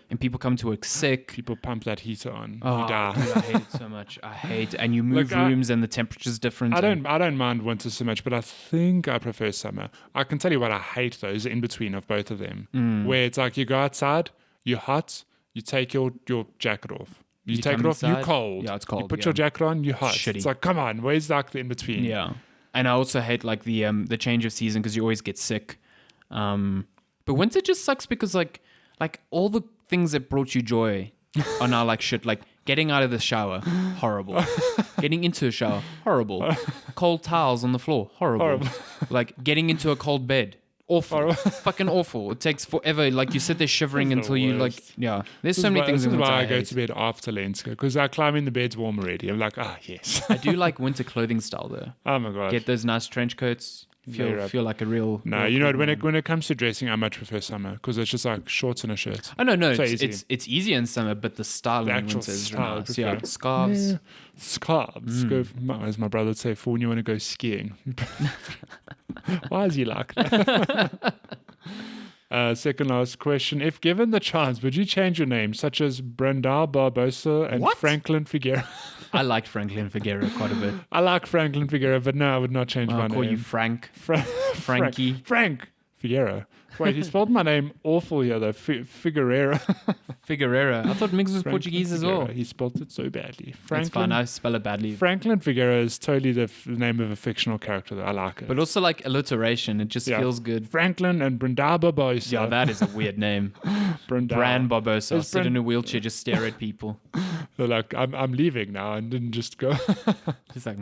and people come to work sick. People pump that heater on. Oh, you die. Dude, I hate it so much. I hate it. And you move rooms and the temperature's different. I don't mind winter so much, but I think I prefer summer. I can tell you what I hate though, is the in between of both of them. Where it's like you go outside, you're hot, you take your jacket off. You take it off, you're cold. Yeah, it's cold. You put your jacket on, you're hot. Shitty. It's like, come on, where's like the in between? Yeah. And I also hate like the change of season because you always get sick. But winter just sucks because like all the things that brought you joy are now like shit. Like getting out of the shower, horrible. Getting into a shower, horrible. Cold towels on the floor, horrible. Like getting into a cold bed, awful. Fucking awful. It takes forever. Like you sit there shivering until you like, there's so many things in winter. This is why I go to bed after Lenska because I climb in the bed's warm already. I'm like, yes. I do like winter clothing style though. Oh my god. Get those nice trench coats. Feel like a real. No, real you know when it comes to dressing, I much prefer summer because it's just like shorts and a shirt. Oh no, so it's easier in summer, but the style in winter is nice. Yeah, scarves. Yeah. Scarves. As my brother would say, for when you want to go skiing. Why is he like that? Second last question. If given the chance, would you change your name, such as Brandal Barbosa and Franklin Figueroa? I liked Franklin Figueroa quite a bit. I like Franklin Figueroa, but no, I would not change my name. I'll call you Frank. Frankie. Frank Figueroa. Wait, he spelled my name awful here though. Figueroa. Figueroa. I thought Mix was Portuguese as well. He spelled it so badly. That's fine. I spell it badly. Franklin Figueroa is totally the name of a fictional character. I like it. But also like alliteration. It just feels good. Franklin and Brandal Barbosa. Yeah, that is a weird name. Bran Barbosa. I'll sit in a wheelchair, just stare at people. They're like, I'm leaving now, and didn't just go. Just like,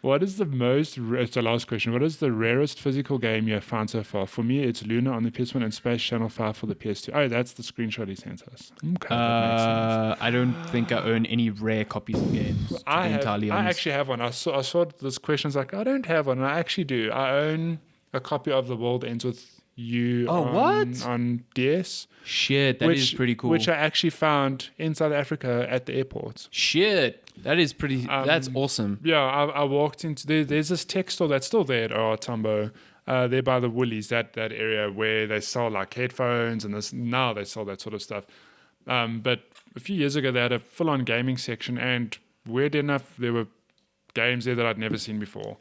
What is the most? It's the last question. What is the rarest physical game you have found so far? For me, it's Luna on the PS1 and Space Channel 5 for the PS2. Oh, that's the screenshot he sent us. Okay, that makes sense. I don't think I own any rare copies of games. I actually have one. I saw this question. I was like, I don't have one. And I actually do. I own a copy of The World Ends With You on DS. Shit, that is pretty cool. Which I actually found in South Africa at the airport. Shit, that is pretty. That's awesome. Yeah, I walked into there's this tech store that's still there at Tambo. There by the Woolies, that area where they sell like headphones and this. Now they sell that sort of stuff. But a few years ago they had a full-on gaming section, and weird enough, there were games there that I'd never seen before.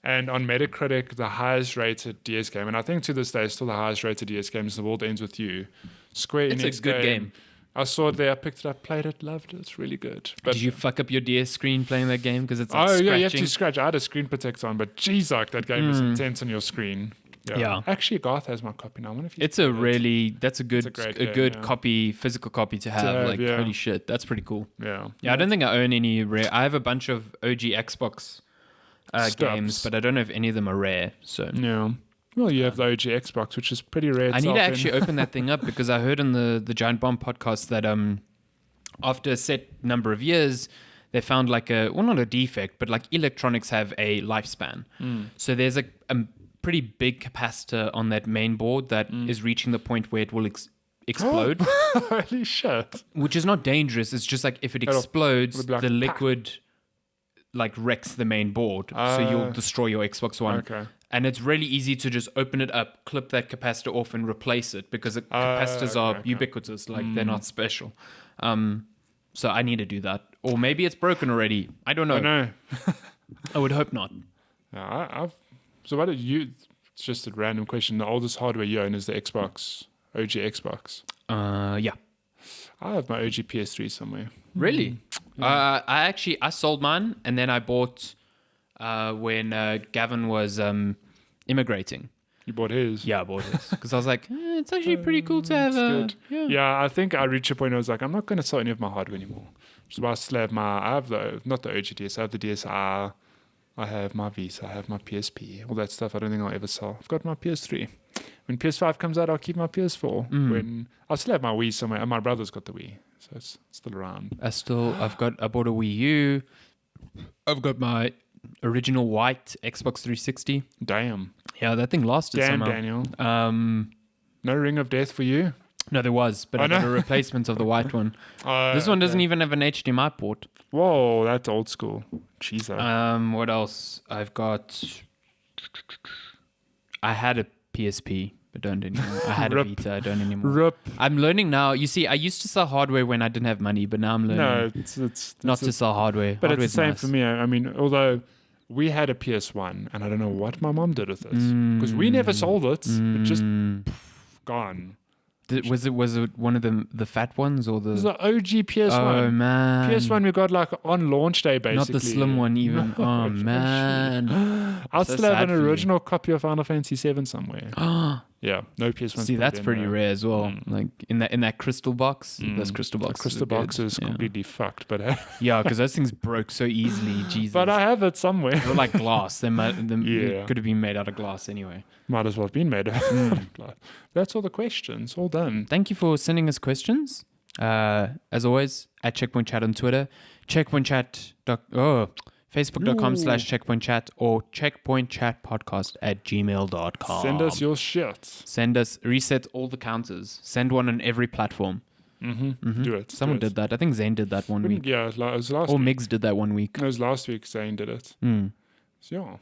And on Metacritic, the highest rated DS game, and I think to this day, still the highest rated DS game is The World Ends With You. Square Enix. It's a good game. I saw it there, I picked it up, played it, loved it. It's really good. But did you fuck up your DS screen playing that game? Because it's like scratching. Yeah, you have to scratch. I had a screen protector on, but geez, like that game is intense on your screen. Yeah. Actually, Garth has my copy now. I wonder if that's a good copy, physical copy to have. Holy shit, that's pretty cool. Yeah. I don't think I own any rare. I have a bunch of OG Xbox games, but I don't know if any of them are rare. So yeah. Well, you have the OG Xbox, which is pretty rare. I need to actually open that thing up because I heard on the Giant Bomb podcast that after a set number of years, they found like not a defect, but like electronics have a lifespan. So there's a pretty big capacitor on that main board that is reaching the point where it will explode. Holy shit! Which is not dangerous. It's just like if it explodes, the liquid like wrecks the main board, so you'll destroy your Xbox One. Okay. And it's really easy to just open it up, clip that capacitor off, and replace it because the capacitors are ubiquitous, like they're not special. So I need to do that, or maybe it's broken already. I don't know. I know. I would hope not. So what did you? It's just a random question. The oldest hardware you own is the Xbox, OG Xbox. Yeah. I have my OG PS3 somewhere. Really? I sold mine, and then I bought when Gavin was immigrating. You bought his? Yeah, I bought his because I was like, it's actually pretty cool to have. Good. Yeah, I think I reached a point where I was like, I'm not going to sell any of my hardware anymore. Which is why I still have I have not the OG DS, I have the DSR, I have my Vita, I have my PSP, all that stuff I don't think I'll ever sell. I've got my PS3. When PS5 comes out, I'll keep my PS4. When I'll still have my Wii somewhere, and my brother's got the Wii, so it's still around. I bought a Wii U. I've got my original white Xbox 360. Damn. Yeah, that thing lasted Damn, somehow. Daniel. No Ring of Death for you? No, there was, but I got a replacement of the white one. This one doesn't even have an HDMI port. Whoa, that's old school. Jeez. What else? I had a PSP, but don't anymore. I had a Vita, I don't anymore. Rip. I'm learning now. You see, I used to sell hardware when I didn't have money, but now I'm learning it's not to sell hardware. But Hardware's it's the same nice. for me. I mean, although we had a PS1, and I don't know what my mom did with it, because we never sold it. It just gone. Was it one of the fat ones or It was the OG PS1. Oh man, PS1 we got like on launch day, basically. not the slim one even. Oh man, I So still have sad an for you. original copy of Final Fantasy VII somewhere. Yeah, no PS1. See, that's pretty rare as well. Like in that crystal box, those crystal The boxes. crystal box is completely fucked, but Yeah, because those things broke so easily. Jesus. but I have it somewhere. They were like glass. They Yeah. could have been made out of glass anyway. Might as well have been made out of glass. That's all the questions. All done. Thank you for sending us questions. As always, at Checkpoint Chat on Twitter, Facebook.com/checkpointchat or checkpointchatpodcast@gmail.com. Send us your shit. Reset all the counters. Send one on every platform. Do it. Someone did that. I think Zane did that one week. Yeah, it was last Or week. Migs did that one week. It was last week Zane did it. So yeah,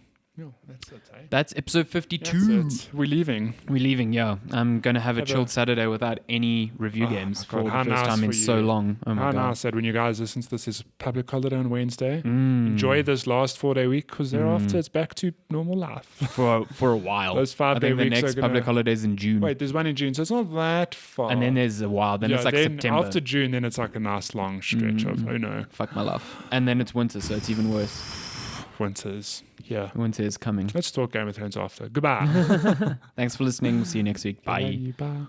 that's it. Eh? That's episode 52. That's it. We're leaving. We're leaving, yeah. I'm going to have a chilled Saturday without any review games God, for the how first nice time in for so you. long. Oh my How God. nice that when you guys listen to this is public holiday on Wednesday. Enjoy this last 4-day week because thereafter it's back to normal life. For a while. Those I 5-day think the weeks next are gonna... public holidays in June. Wait, there's one in June, so it's not that far. And then there's a while. Then it's like then September. after June, then it's like a nice long stretch of, oh no. Fuck my life. And then it's winter, so it's even worse. Winters. Yeah. Winter is coming. Let's talk Game of Thrones after. Goodbye. Thanks for listening. We'll see you next week. Bye. Bye.